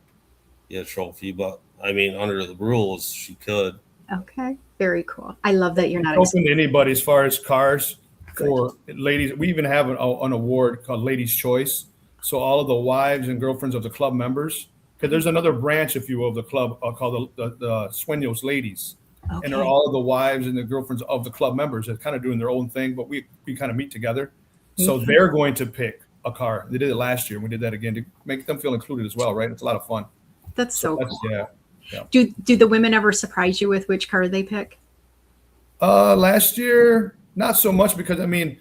Speaker 6: get a trophy. But I mean, under the rules, she could.
Speaker 4: Okay. Very cool. I love that you're not.
Speaker 5: Open to anybody as far as cars
Speaker 4: Good.
Speaker 5: for ladies. We even have an award called Ladies' Choice. So all of the wives and girlfriends of the club members, because there's another branch, if you will, of the club called the Suenos ladies.
Speaker 4: Okay.
Speaker 5: And they're all of the wives and the girlfriends of the club members that kind of doing their own thing, but we kind of meet together. So
Speaker 4: Mhm.
Speaker 5: they're going to pick a car. They did it last year. We did that again to make them feel included as well, right? It's a lot of fun.
Speaker 4: That's so cool.
Speaker 5: Yeah.
Speaker 4: Do the women ever surprise you with which car they pick?
Speaker 5: Last year, not so much because I mean,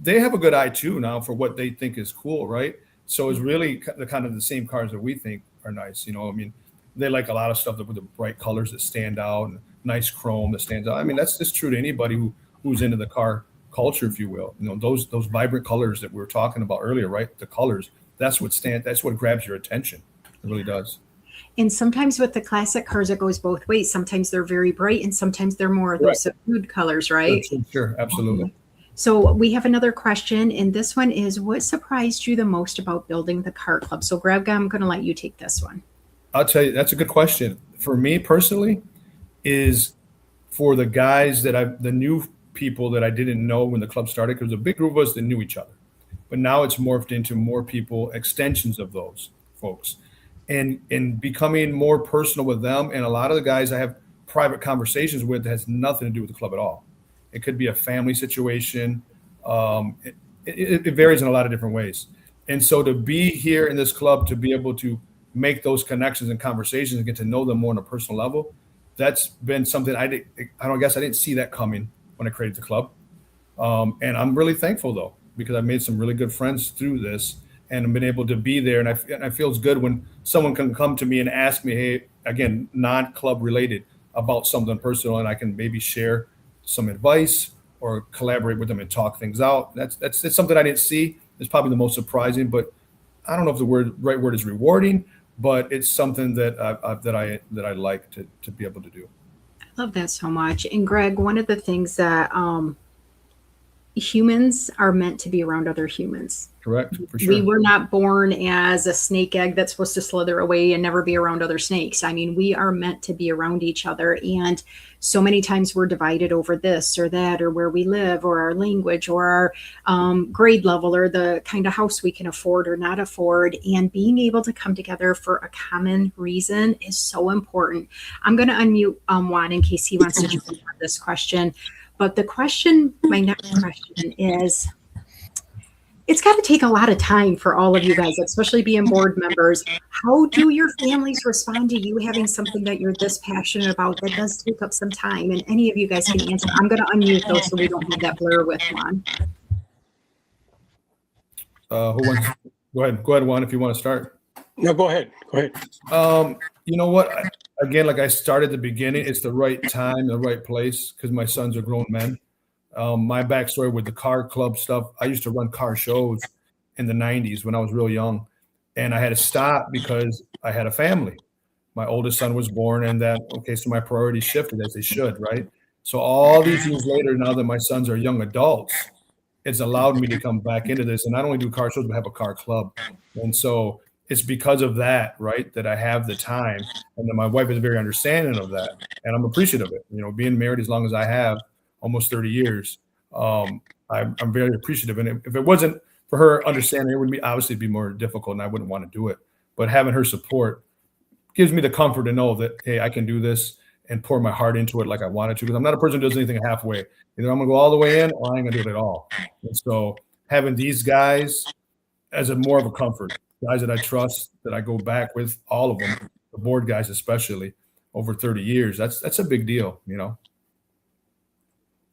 Speaker 5: they have a good eye too now for what they think is cool, right? So it's really the kind of the same cars that we think are nice. I mean, they like a lot of stuff with the bright colors that stand out and nice chrome that stands out. I mean, that's just true to anybody who's into the car culture, if you will. Those vibrant colors that we were talking about earlier, right? The colors, that's what grabs your attention. It really does.
Speaker 4: And sometimes with the classic cars, it goes both ways. Sometimes they're very bright, and sometimes they're more of those subdued colors, right?
Speaker 5: Sure, absolutely.
Speaker 4: So we have another question, and this one is, what surprised you the most about building the car club? So Greg, I'm going to let you take this one.
Speaker 5: I'll tell you, that's a good question. For me personally, is for the guys the new people that I didn't know when the club started, because a big group of us that knew each other. But now it's morphed into more people, extensions of those folks. And becoming more personal with them. And a lot of the guys I have private conversations with that has nothing to do with the club at all. It could be a family situation. It varies in a lot of different ways. And so to be here in this club, to be able to make those connections and conversations and get to know them more on a personal level, that's been something I didn't see that coming when I created the club. And I'm really thankful though, because I made some really good friends through this. And I've been able to be there, and I feels good when someone can come to me and ask me, hey, again, non-club related, about something personal, and I can maybe share some advice or collaborate with them and talk things out. That's something I didn't see. It's probably the most surprising, but I don't know if the right word is rewarding, but it's something that I like to be able to do.
Speaker 4: I love that so much. And Greg, one of the things that humans are meant to be around other humans.
Speaker 5: Correct, for
Speaker 4: We
Speaker 5: sure.
Speaker 4: were not born as a snake egg that's supposed to slither away and never be around other snakes. I mean, we are meant to be around each other. And so many times we're divided over this or that, or where we live, or our language, or our grade level, or the kind of house we can afford or not afford. And being able to come together for a common reason is so important. I'm going to unmute Juan in case he wants to jump in on this question. But my next question is, it's got to take a lot of time for all of you guys, especially being board members. How do your families respond to you having something that you're this passionate about that does take up some time? And any of you guys can answer. I'm going to unmute though, so we don't have that blur with Juan.
Speaker 5: Who wants? Go ahead, Juan, if you want to start.
Speaker 7: No, go ahead.
Speaker 5: You know what? Again, like I started at the beginning, it's the right time, the right place, because my sons are grown men. My backstory with the car club stuff, I used to run car shows in the 90s when I was real young, and I had to stop because I had a family. My oldest son was born, and so my priorities shifted, as they should, right? So all these years later, now that my sons are young adults, it's allowed me to come back into this and not only do car shows, but have a car club. And so it's because of that, right, that I have the time. And then my wife is very understanding of that. And I'm appreciative of it. You know, being married as long as I have, almost 30 years, I'm very appreciative. And if it wasn't for her understanding, it would obviously be more difficult and I wouldn't want to do it. But having her support gives me the comfort to know that, hey, I can do this and pour my heart into it like I wanted to, because I'm not a person who does anything halfway. Either I'm going to go all the way in or I ain't going to do it at all. And so having these guys as more of a comfort, guys that I trust, that I go back with, all of them, the board guys especially, over 30 years, that's a big deal, you know?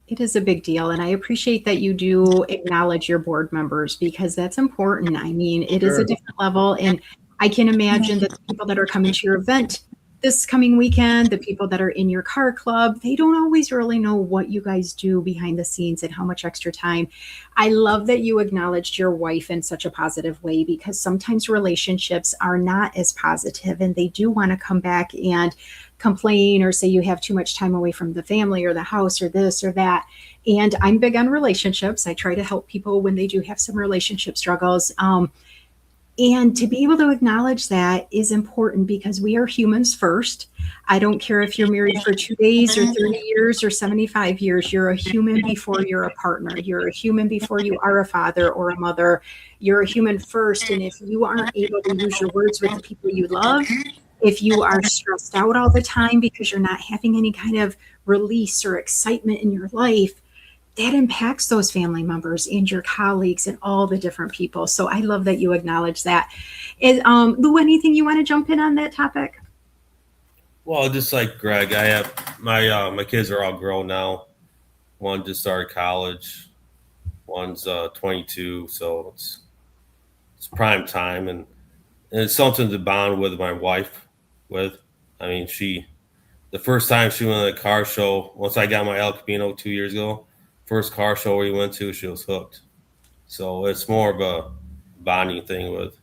Speaker 4: It is a big deal. And I appreciate that you do acknowledge your board members, because that's important. I mean, it is a different level. And I can imagine that the people that are coming to your event this coming weekend, the people that are in your car club, they don't always really know what you guys do behind the scenes and how much extra time. I love that you acknowledged your wife in such a positive way, because sometimes relationships are not as positive and they do want to come back and complain or say you have too much time away from the family or the house or this or that. And I'm big on relationships. I try to help people when they do have some relationship struggles. And to be able to acknowledge that is important, because we are humans first. I don't care if you're married for 2 days or 30 years or 75 years. You're a human before you're a partner. You're a human before you are a father or a mother. You're a human first. And if you aren't able to use your words with the people you love, if you are stressed out all the time because you're not having any kind of release or excitement in your life, that impacts those family members and your colleagues and all the different people. So I love that you acknowledge that. Lou, anything you want to jump in on that topic?
Speaker 6: Well, just like Greg, I have my kids are all grown now. One just started college. One's 22, so it's prime time, and it's something to bond with my wife with. I mean, the first time she went to a car show, once I got my El Camino 2 years ago, first car show we went to, she was hooked. So it's more of a bonding thing with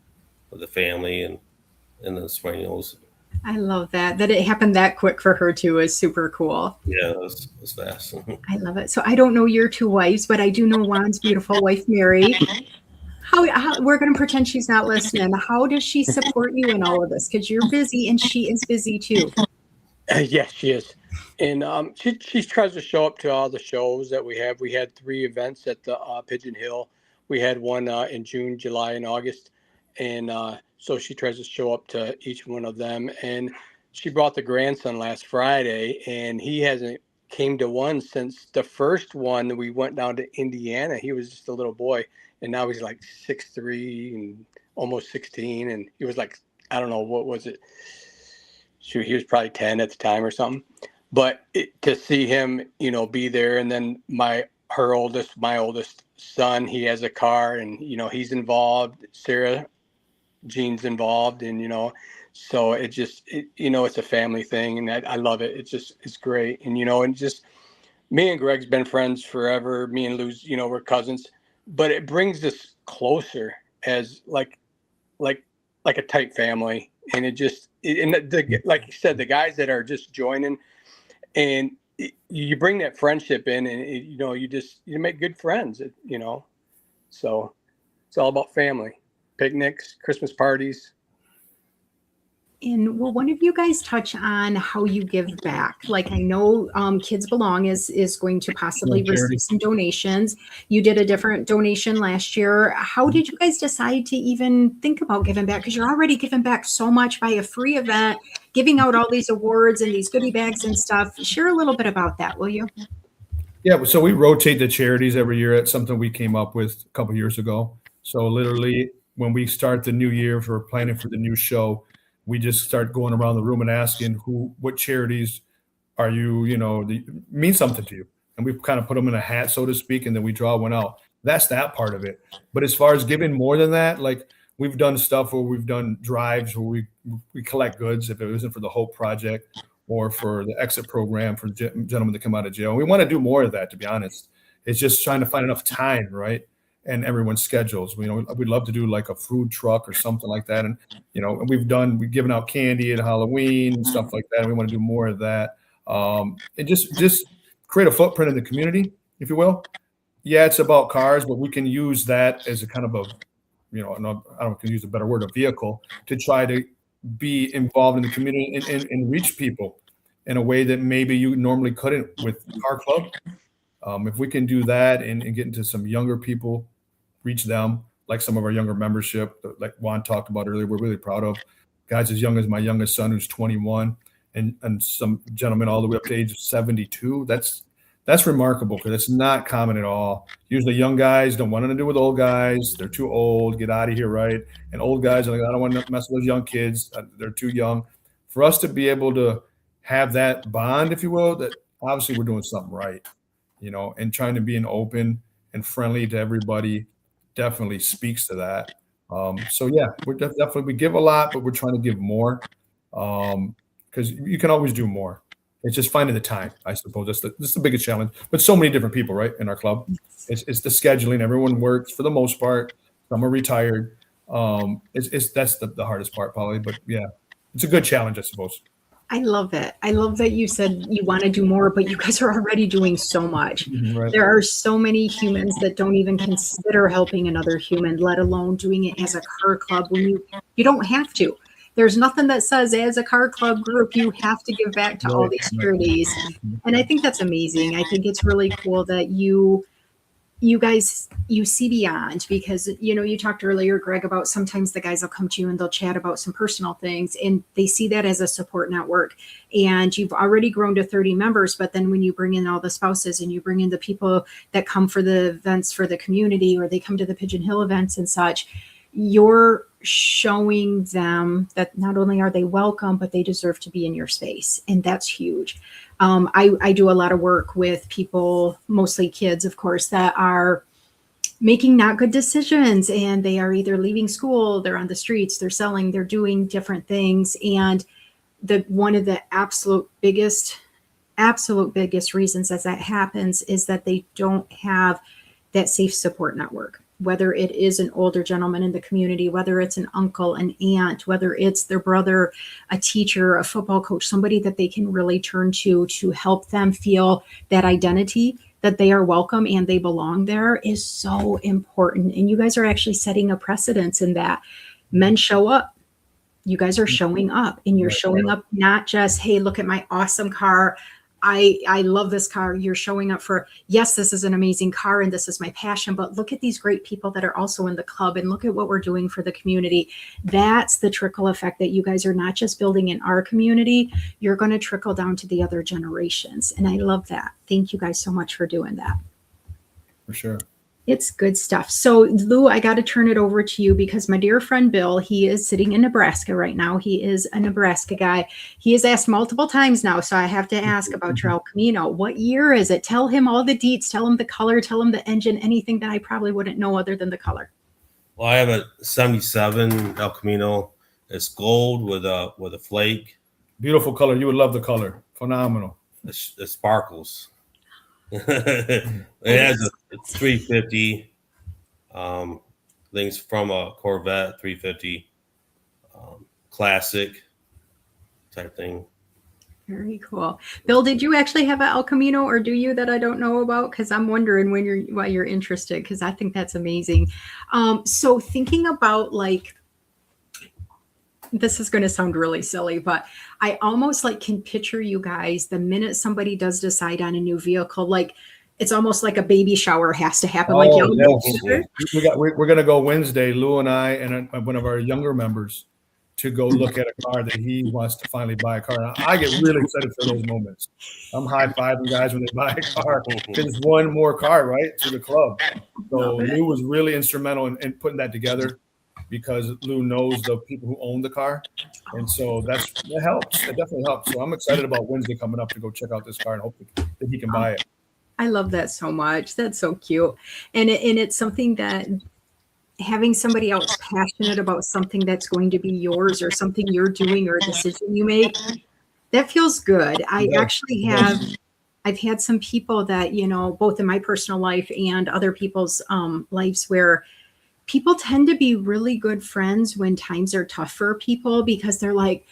Speaker 6: the family and the Suenos.
Speaker 4: I love that it happened that quick for her too is super cool.
Speaker 6: Yeah, it was fast.
Speaker 4: I love it. So I don't know your two wives, but I do know Juan's beautiful wife, Mary. How we're going to pretend she's not listening. How does she support you in all of this? Because you're busy and she is busy too.
Speaker 7: Yes, she is. And she tries to show up to all the shows that we have. We had 3 events at the Pigeon Hill. We had one in June, July, and August. And so she tries to show up to each one of them. And she brought the grandson last Friday, and he hasn't came to one since the first one. We went down to Indiana. He was just a little boy, and now he's like 6'3" and almost 16. And he was like, I don't know, what was it? Shoot, he was probably 10 at the time or something. But to see him, be there, and then my oldest son, he has a car, and he's involved. Sarah Jean's involved, and so it's a family thing, and I love it. It's great, and and just me and Greg's been friends forever. Me and Lou's, we're cousins, but it brings us closer as like a tight family, and like you said, the guys that are just joining. And you bring that friendship in, and you make good friends, so It's all about family, picnics, Christmas parties.
Speaker 4: And will one of you guys touch on how you give back? Like I know Kids Belong is going to possibly
Speaker 5: Charity.
Speaker 4: receive some donations. You did a different donation last year. How did you guys decide to even think about giving back? Because you're already giving back so much by a free event, giving out all these awards and these goodie bags and stuff. Share a little bit about that, will you?
Speaker 5: Yeah, so we rotate the charities every year. It's something we came up with a couple years ago. So literally, when we start the new year for planning for the new show, we just start going around the room and asking what charities are you, mean something to you, and we kind of put them in a hat, so to speak, and then we draw one out. That's that part of it. But as far as giving more than that, like we've done stuff where we've done drives where we collect goods if it isn't for the Hope Project or for the exit program for gentlemen that come out of jail. We want to do more of that, to be honest. It's just trying to find enough time, right? And everyone's schedules. We'd love to do like a food truck or something like that. And, and we've given out candy at Halloween and stuff like that. And we want to do more of that. And just create a footprint in the community, if you will. Yeah, it's about cars, but we can use that as a kind of a, I don't know, I can use a better word, a vehicle to try to be involved in the community and reach people in a way that maybe you normally couldn't with Car Club. If we can do that and get into some younger people, reach them, like some of our younger membership, like Juan talked about earlier, we're really proud of. Guys as young as my youngest son, who's 21, and some gentlemen all the way up to age 72. That's remarkable because it's not common at all. Usually young guys don't want nothing to do with old guys. They're too old. Get out of here, right? And old guys are like, I don't want to mess with those young kids. They're too young. For us to be able to have that bond, if you will, that obviously we're doing something right, and trying to be an open and friendly to everybody definitely speaks to that. So yeah, we're definitely, we give a lot, but we're trying to give more because you can always do more. It's just finding the time, I suppose. That's the biggest challenge. But so many different people, right, in our club. It's the scheduling. Everyone works for the most part. Some are retired. That's the hardest part, probably. But yeah, it's a good challenge, I suppose.
Speaker 4: I love it. I love that you said you want to do more, but you guys are already doing so much.
Speaker 5: Right.
Speaker 4: There are so many humans that don't even consider helping another human, let alone doing it as a car club when you don't have to. There's nothing that says as a car club group, you have to give back to all these charities. And I think that's amazing. I think it's really cool that you guys, you see beyond, because, you talked earlier, Greg, about sometimes the guys will come to you and they'll chat about some personal things and they see that as a support network. And you've already grown to 30 members, but then when you bring in all the spouses and you bring in the people that come for the events for the community, or they come to the Pigeon Hill events and such, you're showing them that not only are they welcome, but they deserve to be in your space. And that's huge. I do a lot of work with people, mostly kids, of course, that are making not good decisions, and they are either leaving school, they're on the streets, they're selling, they're doing different things. And one of the absolute biggest reasons that happens is that they don't have that safe support network. Whether it is an older gentleman in the community, whether it's an uncle, an aunt, whether it's their brother, a teacher, a football coach, somebody that they can really turn to help them feel that identity, that they are welcome and they belong there, is so important. And you guys are actually setting a precedence in that. Men show up. You guys are showing up, and you're showing up not just, hey, look at my awesome car. I love this car. You're showing up for, yes, this is an amazing car and this is my passion, but look at these great people that are also in the club and look at what we're doing for the community. That's the trickle effect that you guys are not just building in our community. You're going to trickle down to the other generations. And I love that. Thank you guys so much for doing that.
Speaker 5: For sure.
Speaker 4: It's good stuff. So Lou, I got to turn it over to you because my dear friend Bill, he is sitting in Nebraska right now. He is a Nebraska guy. He has asked multiple times now, so I have to ask about your El Camino. What year is it? Tell him all the deets. Tell him the color. Tell him the engine. Anything that I probably wouldn't know other than the color.
Speaker 6: Well, I have a 77 El Camino. It's gold with a flake.
Speaker 5: Beautiful color. You would love the color. Phenomenal.
Speaker 6: It sparkles. It has a 350 things from a Corvette 350 classic type thing.
Speaker 4: Very cool. Bill, did you actually have an El Camino, or do you, that I don't know about? Because I'm wondering why you're interested, because I think that's amazing. So thinking about, like, this is going to sound really silly, but I almost like can picture you guys the minute somebody does decide on a new vehicle, like it's almost like a baby shower has to happen. Like,
Speaker 5: Oh,
Speaker 4: y'all get
Speaker 5: yes.
Speaker 4: together.
Speaker 5: We're going to go Wednesday, Lou and I and one of our younger members, to go look at a car that he wants to finally buy a car. And I get really excited for those moments. I'm high-fiving guys when they buy a car. It's one more car, right, to the club. So
Speaker 4: Love it.
Speaker 5: Lou was really instrumental in putting that together, because Lou knows the people who own the car. And so that helps. It definitely helps. So I'm excited about Wednesday coming up to go check out this car and hope that he can buy it.
Speaker 4: I love that so much. That's so cute. And it's something that having somebody else passionate about something that's going to be yours, or something you're doing, or a decision you make, that feels good. I
Speaker 5: Yeah.
Speaker 4: actually have, I've had some people that, both in my personal life and other people's lives, where people tend to be really good friends when times are tough for people, because they're like,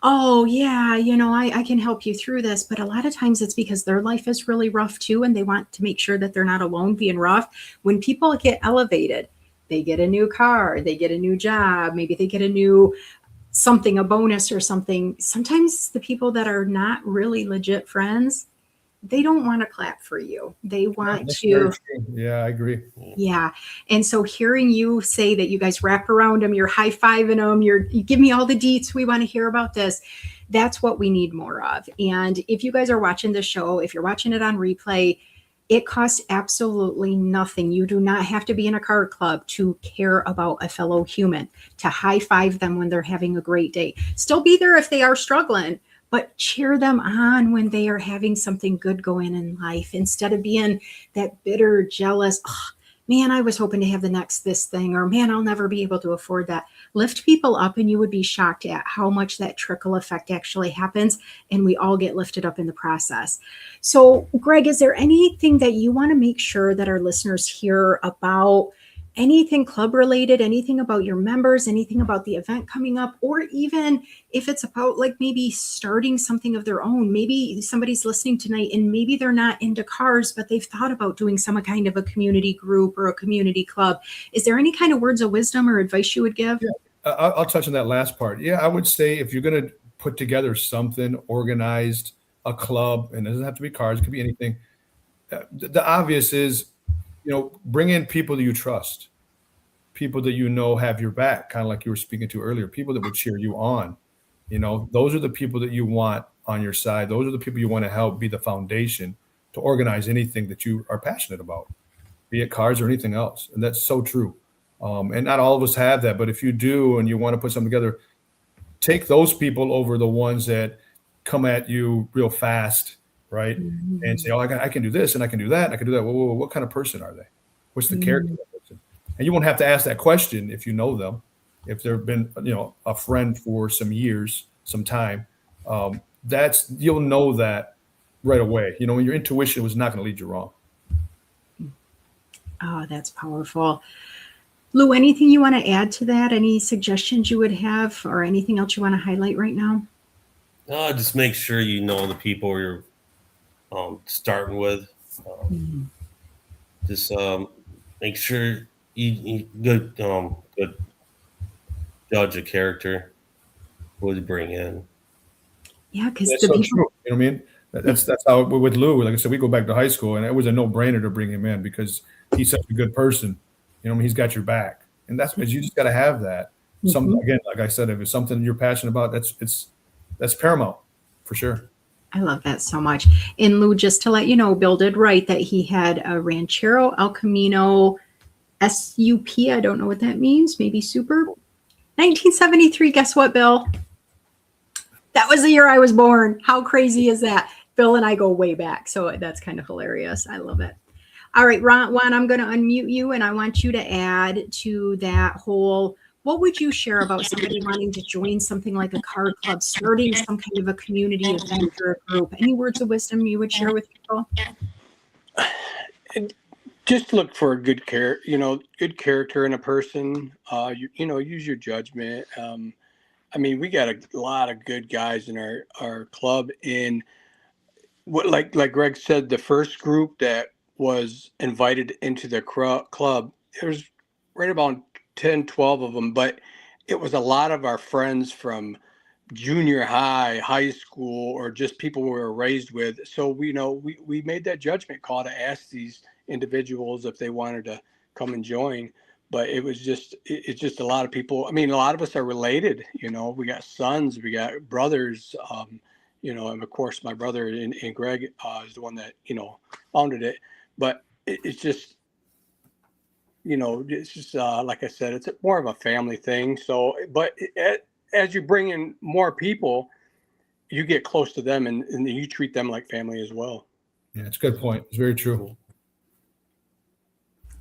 Speaker 4: oh yeah, I can help you through this. But a lot of times it's because their life is really rough too, and they want to make sure that they're not alone being rough. When people get elevated, they get a new car, they get a new job, maybe they get a new something, a bonus or something. Sometimes the people that are not really legit friends, they don't want to clap for you. They want
Speaker 5: That's
Speaker 4: to,
Speaker 5: very true. Yeah, I agree.
Speaker 4: yeah. And so hearing you say that you guys wrap around them, you're high-fiving them, you give me all the deets, we want to hear about this. That's what we need more of. And if you guys are watching this show, if you're watching it on replay, it costs absolutely nothing. You do not have to be in a car club to care about a fellow human, to high-five them when they're having a great day. Still be there if they are struggling, but cheer them on when they are having something good going in life, instead of being that bitter, jealous, oh, man, I was hoping to have the next this thing, or man, I'll never be able to afford that. Lift people up, and you would be shocked at how much that trickle effect actually happens, and we all get lifted up in the process. So, Greg, is there anything that you want to make sure that our listeners hear about, anything club related, anything about your members, anything about the event coming up, or even if it's about like maybe starting something of their own? Maybe somebody's listening tonight and maybe they're not into cars, but they've thought about doing some kind of a community group or a community club. Is there any kind of words of wisdom or advice you would give?
Speaker 5: Yeah. I'll touch on that last part. Yeah, I would say if you're going to put together something organized, a club, and it doesn't have to be cars, it could be anything. The obvious is, bring in people that you trust, people that have your back, kind of like you were speaking to earlier, people that would cheer you on. Those are the people that you want on your side. Those are the people you want to help be the foundation to organize anything that you are passionate about, be it cars or anything else. And that's so true. And not all of us have that, but if you do and you want to put something together, take those people over the ones that come at you real fast, right? And say, oh, I can do this and I can do that and I can do that. Whoa, what kind of person are they? What's the character of that person? And you won't have to ask that question if you know them, if they've been, a friend for some years, some time. You'll know that right away. Your intuition was not going to lead you wrong.
Speaker 4: Oh, that's powerful. Lou, anything you want to add to that? Any suggestions you would have, or anything else you want to highlight right now?
Speaker 6: Just make sure you know the people you're starting with. Just make sure you good judge a character who to bring in.
Speaker 4: Yeah, because
Speaker 5: That's so true. You know what I mean? That's how with Lou. Like I said, we go back to high school, and it was a no-brainer to bring him in because he's such a good person. He's got your back, and that's what you just got to have that. Again, like I said, if it's something you're passionate about, that's paramount for sure.
Speaker 4: I love that so much. And Lou, just to let you know, Bill did write that he had a Ranchero El Camino SUP. I don't know what that means. Maybe super. 1973. Guess what, Bill? That was the year I was born. How crazy is that? Bill and I go way back, so that's kind of hilarious. I love it. All right, Juan, I'm going to unmute you, and I want you to add to that whole, what would you share about somebody wanting to join something like a car club, starting some kind of a community event or a group? Any words of wisdom you would share with people?
Speaker 7: Just look for a good character in a person. Use your judgment. I mean, we got a lot of good guys in our club. And what, like Greg said, the first group that was invited into the club, there's right about 10, 12 of them, but it was a lot of our friends from junior high, high school, or just people we were raised with. So we made that judgment call to ask these individuals if they wanted to come and join. But it was just it's just a lot of people. I mean, a lot of us are related. We got sons, we got brothers. And of course, my brother and Greg is the one that founded it. But it's just like I said, it's more of a family thing. So, but as you bring in more people, you get close to them and you treat them like family as well.
Speaker 5: Yeah, it's a good point. It's very true.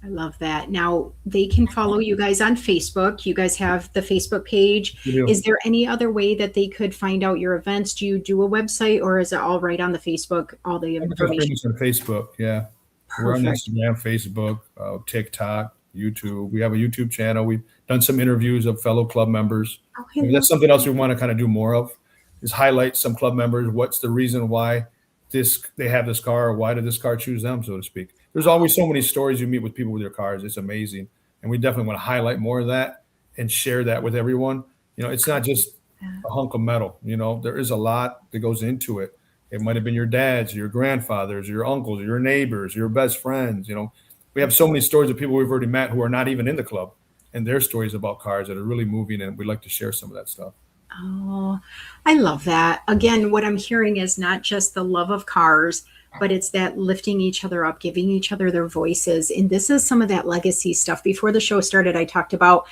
Speaker 4: I love that. Now they can follow you guys on Facebook. You guys have the Facebook page. Is there any other way that they could find out your events? Do you do a website, or is it all right on the Facebook, all the information?
Speaker 5: On Facebook, yeah.
Speaker 4: Perfect.
Speaker 5: We're on Instagram, Facebook, TikTok, YouTube. We have a YouTube channel. We've done some interviews of fellow club members.
Speaker 4: Okay,
Speaker 5: That's something else we want to kind of do more of, is highlight some club members. What's the reason why they have this car, or why did this car choose them, so to speak? There's always so many stories you meet with people with your cars. It's amazing. And we definitely want to highlight more of that and share that with everyone. It's not just a hunk of metal. There is a lot that goes into it. It might have been your dad's, your grandfather's, your uncles, your neighbors, your best friends. We have so many stories of people we've already met who are not even in the club, and their stories about cars that are really moving, and we'd like to share some of that stuff.
Speaker 4: Oh, I love that. Again, what I'm hearing is not just the love of cars, but it's that lifting each other up, giving each other their voices. And this is some of that legacy stuff. Before the show started, I talked about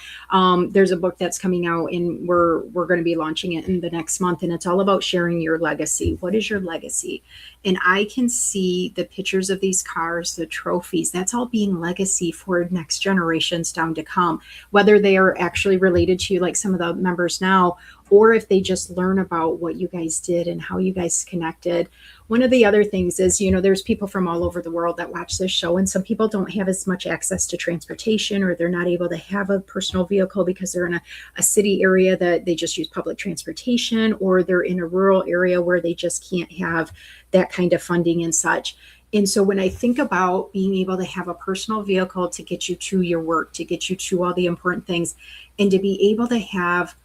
Speaker 4: there's a book that's coming out, and we're going to be launching it in the next month. And it's all about sharing your legacy. What is your legacy? And I can see the pictures of these cars, the trophies, that's all being legacy for next generations down to come, whether they are actually related to you, like some of the members now, or if they just learn about what you guys did and how you guys connected. One of the other things is, there's people from all over the world that watch this show, and some people don't have as much access to transportation, or they're not able to have a personal vehicle because they're in a city area that they just use public transportation, or they're in a rural area where they just can't have that kind of funding and such. And so when I think about being able to have a personal vehicle to get you to your work, to get you to all the important things, and to be able to have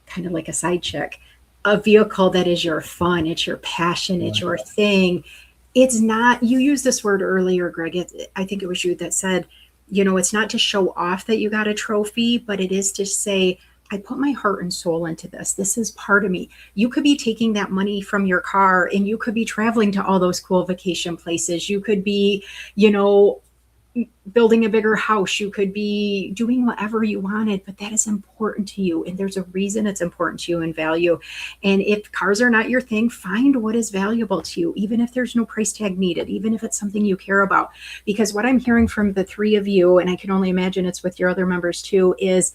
Speaker 4: kind of like a side chick, a vehicle that is your fun, it's your passion, it's your thing. It's not, you used this word earlier, Greg, I think it was you that said, it's not to show off that you got a trophy, but it is to say, I put my heart and soul into this. This is part of me. You could be taking that money from your car, and you could be traveling to all those cool vacation places. You could be, building a bigger house. You could be doing whatever you wanted, but that is important to you. And there's a reason it's important to you and value. And if cars are not your thing, find what is valuable to you, even if there's no price tag needed, even if it's something you care about. Because what I'm hearing from the three of you, and I can only imagine it's with your other members too, is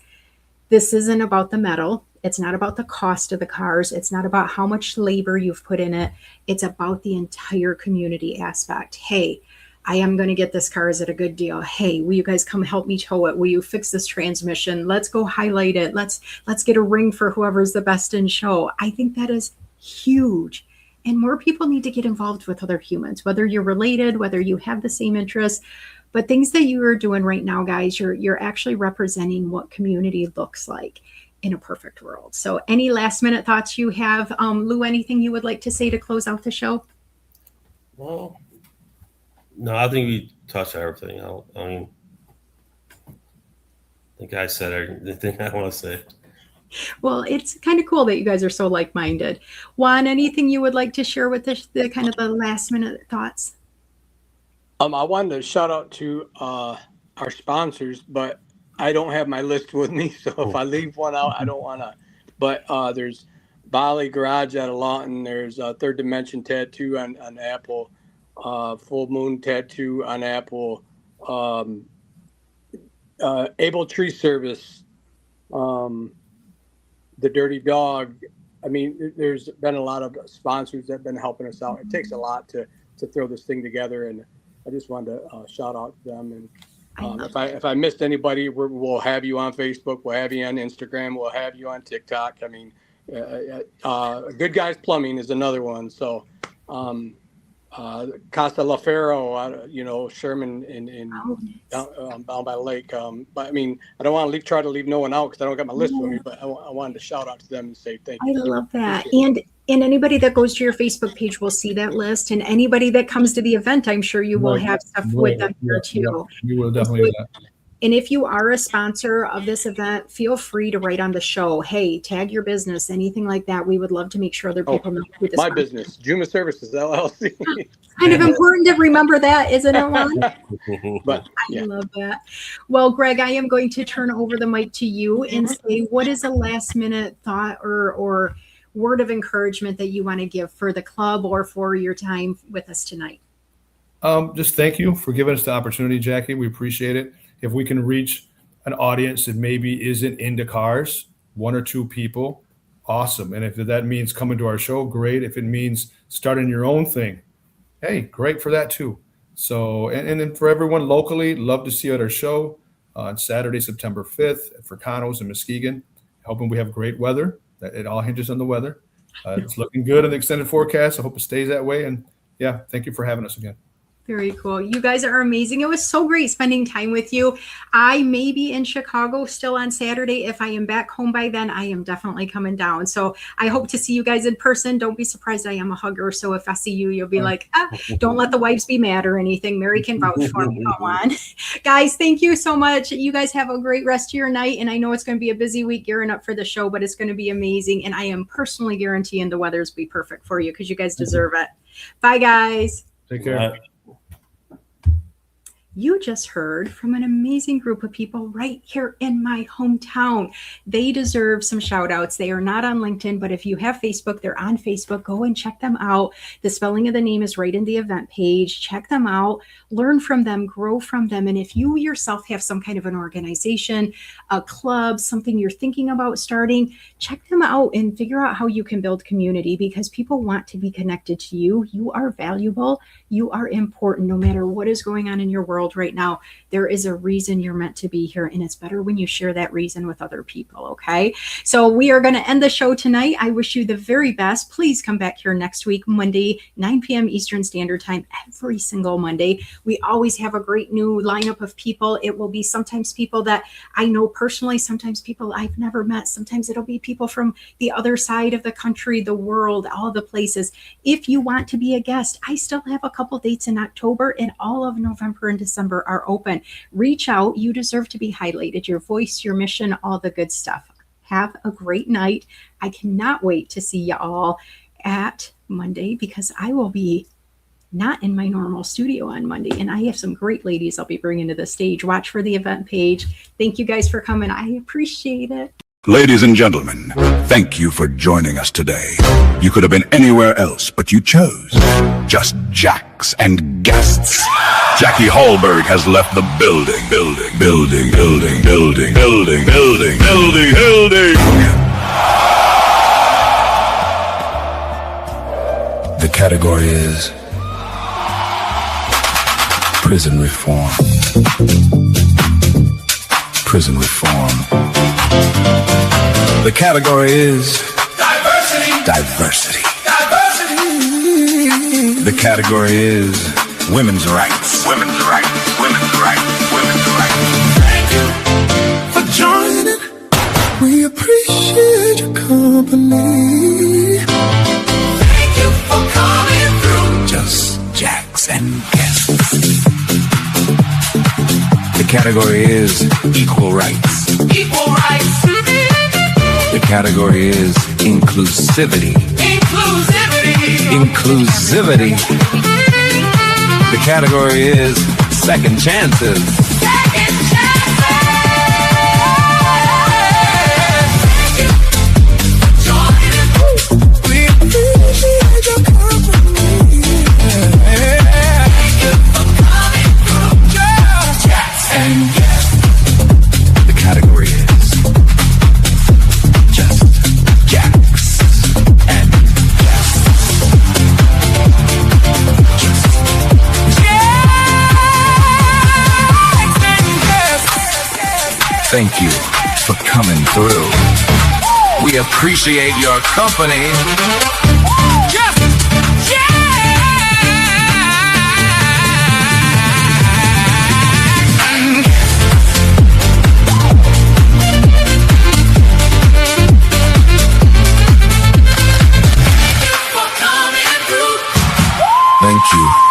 Speaker 4: this isn't about the metal. It's not about the cost of the cars. It's not about how much labor you've put in it. It's about the entire community aspect. Hey, I am going to get this car. Is it a good deal? Hey, will you guys come help me tow it? Will you fix this transmission? Let's go highlight it. Let's get a ring for whoever's the best in show. I think that is huge. And more people need to get involved with other humans, whether you're related, whether you have the same interests. But things that you are doing right now, guys, you're actually representing what community looks like in a perfect world. So any last minute thoughts you have? Lou, anything you would like to say to close out the show?
Speaker 6: Well, no, I think we touched everything. I think I said everything I want to say.
Speaker 4: Well, it's kind of cool that you guys are so like-minded. Juan, anything you would like to share with the kind of the last minute thoughts?
Speaker 7: I wanted to shout out to our sponsors, but I don't have my list with me. So if I leave one out, I don't want to. But there's Bali Garage out of Lawton. There's Third Dimension Tattoo on Apple. Full Moon Tattoo on Apple. Able Tree Service. The Dirty Dog. I mean, there's been a lot of sponsors that have been helping us out. It takes a lot to throw this thing together, and I just wanted to shout out to them. And If I missed anybody, we'll have you on Facebook. We'll have you on Instagram. We'll have you on TikTok. I mean, Good Guys Plumbing is another one. So, Casa La Ferro, Sherman down by the lake. But I mean, I don't want to try to leave no one out because I don't got my list with me. But I wanted to shout out to them and say thank you.
Speaker 4: I love that. And anybody that goes to your Facebook page will see that list. And anybody that comes to the event, I'm sure you will have stuff with them here too.
Speaker 5: We will definitely do that.
Speaker 4: And if you are a sponsor of this event, feel free to write on the show, hey, tag your business, anything like that. We would love to make sure other people know who this
Speaker 7: my business, Juma Services, LLC.
Speaker 4: Kind of important to remember that, isn't it, Juan?
Speaker 7: But
Speaker 4: I love that. Well, Greg, I am going to turn over the mic to you and say, what is a last minute thought or word of encouragement that you want to give for the club or for your time with us tonight?
Speaker 5: Just thank you for giving us the opportunity, Jackie. We appreciate it. If we can reach an audience that maybe isn't into cars, 1 or 2 people, awesome. And if that means coming to our show, great. If it means starting your own thing, hey, great for that too. So, and then for everyone locally, love to see you at our show on Saturday, September 5th at Fricano's in Muskegon. Hoping we have great weather. It all hinges on the weather. It's looking good in the extended forecast. I hope it stays that way. And yeah, thank you for having us again.
Speaker 4: Very cool. You guys are amazing. It was so great spending time with you. I may be in Chicago still on Saturday. If I am back home by then, I am definitely coming down. So I hope to see you guys in person. Don't be surprised. I am a hugger. So if I see you, you'll be like, don't let the wives be mad or anything. Mary can vouch for me. Go on. Guys, thank you so much. You guys have a great rest of your night. And I know it's going to be a busy week gearing up for the show, but it's going to be amazing. And I am personally guaranteeing the weather's be perfect for you because you guys deserve it. Bye, guys.
Speaker 5: Take care.
Speaker 4: You just heard from an amazing group of people right here in my hometown. They deserve some shout outs. They are not on LinkedIn, but if you have Facebook, they're on Facebook. Go and check them out. The spelling of the name is right in the event page. Check them out, learn from them, grow from them. And if you yourself have some kind of an organization, a club, something you're thinking about starting, check them out and figure out how you can build community because people want to be connected to you. You are valuable. You are important no matter what is going on in your world right now. There is a reason you're meant to be here, and it's better when you share that reason with other people. Okay, so we are going to end the show tonight. I wish you the very best. Please come back here next week, Monday, 9 p.m. Eastern Standard Time, every single Monday. We always have a great new lineup of people. It will be sometimes people that I know personally, sometimes people I've never met. Sometimes it'll be people from the other side of the country, the world, all the places. If you want to be a guest, I still have a couple dates in October, and all of November and December are open. Reach out. You deserve to be highlighted. Your voice, your mission, all the good stuff. Have a great night. I cannot wait to see you all at Monday because I will be not in my normal studio on Monday, and I have some great ladies I'll be bringing to the stage. Watch for the event page. Thank you guys for coming. I appreciate it.
Speaker 3: Ladies and gentlemen, thank you for joining us today. You could have been anywhere else, but you chose just jacks and guests. Jackie Hallberg has left the building. The category is prison reform. Prison reform. The category is diversity. The category is women's rights. Thank you for joining. We appreciate your company. Thank you for coming through. Just jacks and guests. The category is equal rights. The category is inclusivity. The category is second chances.
Speaker 8: thank you for coming through. We appreciate your company. Thank you.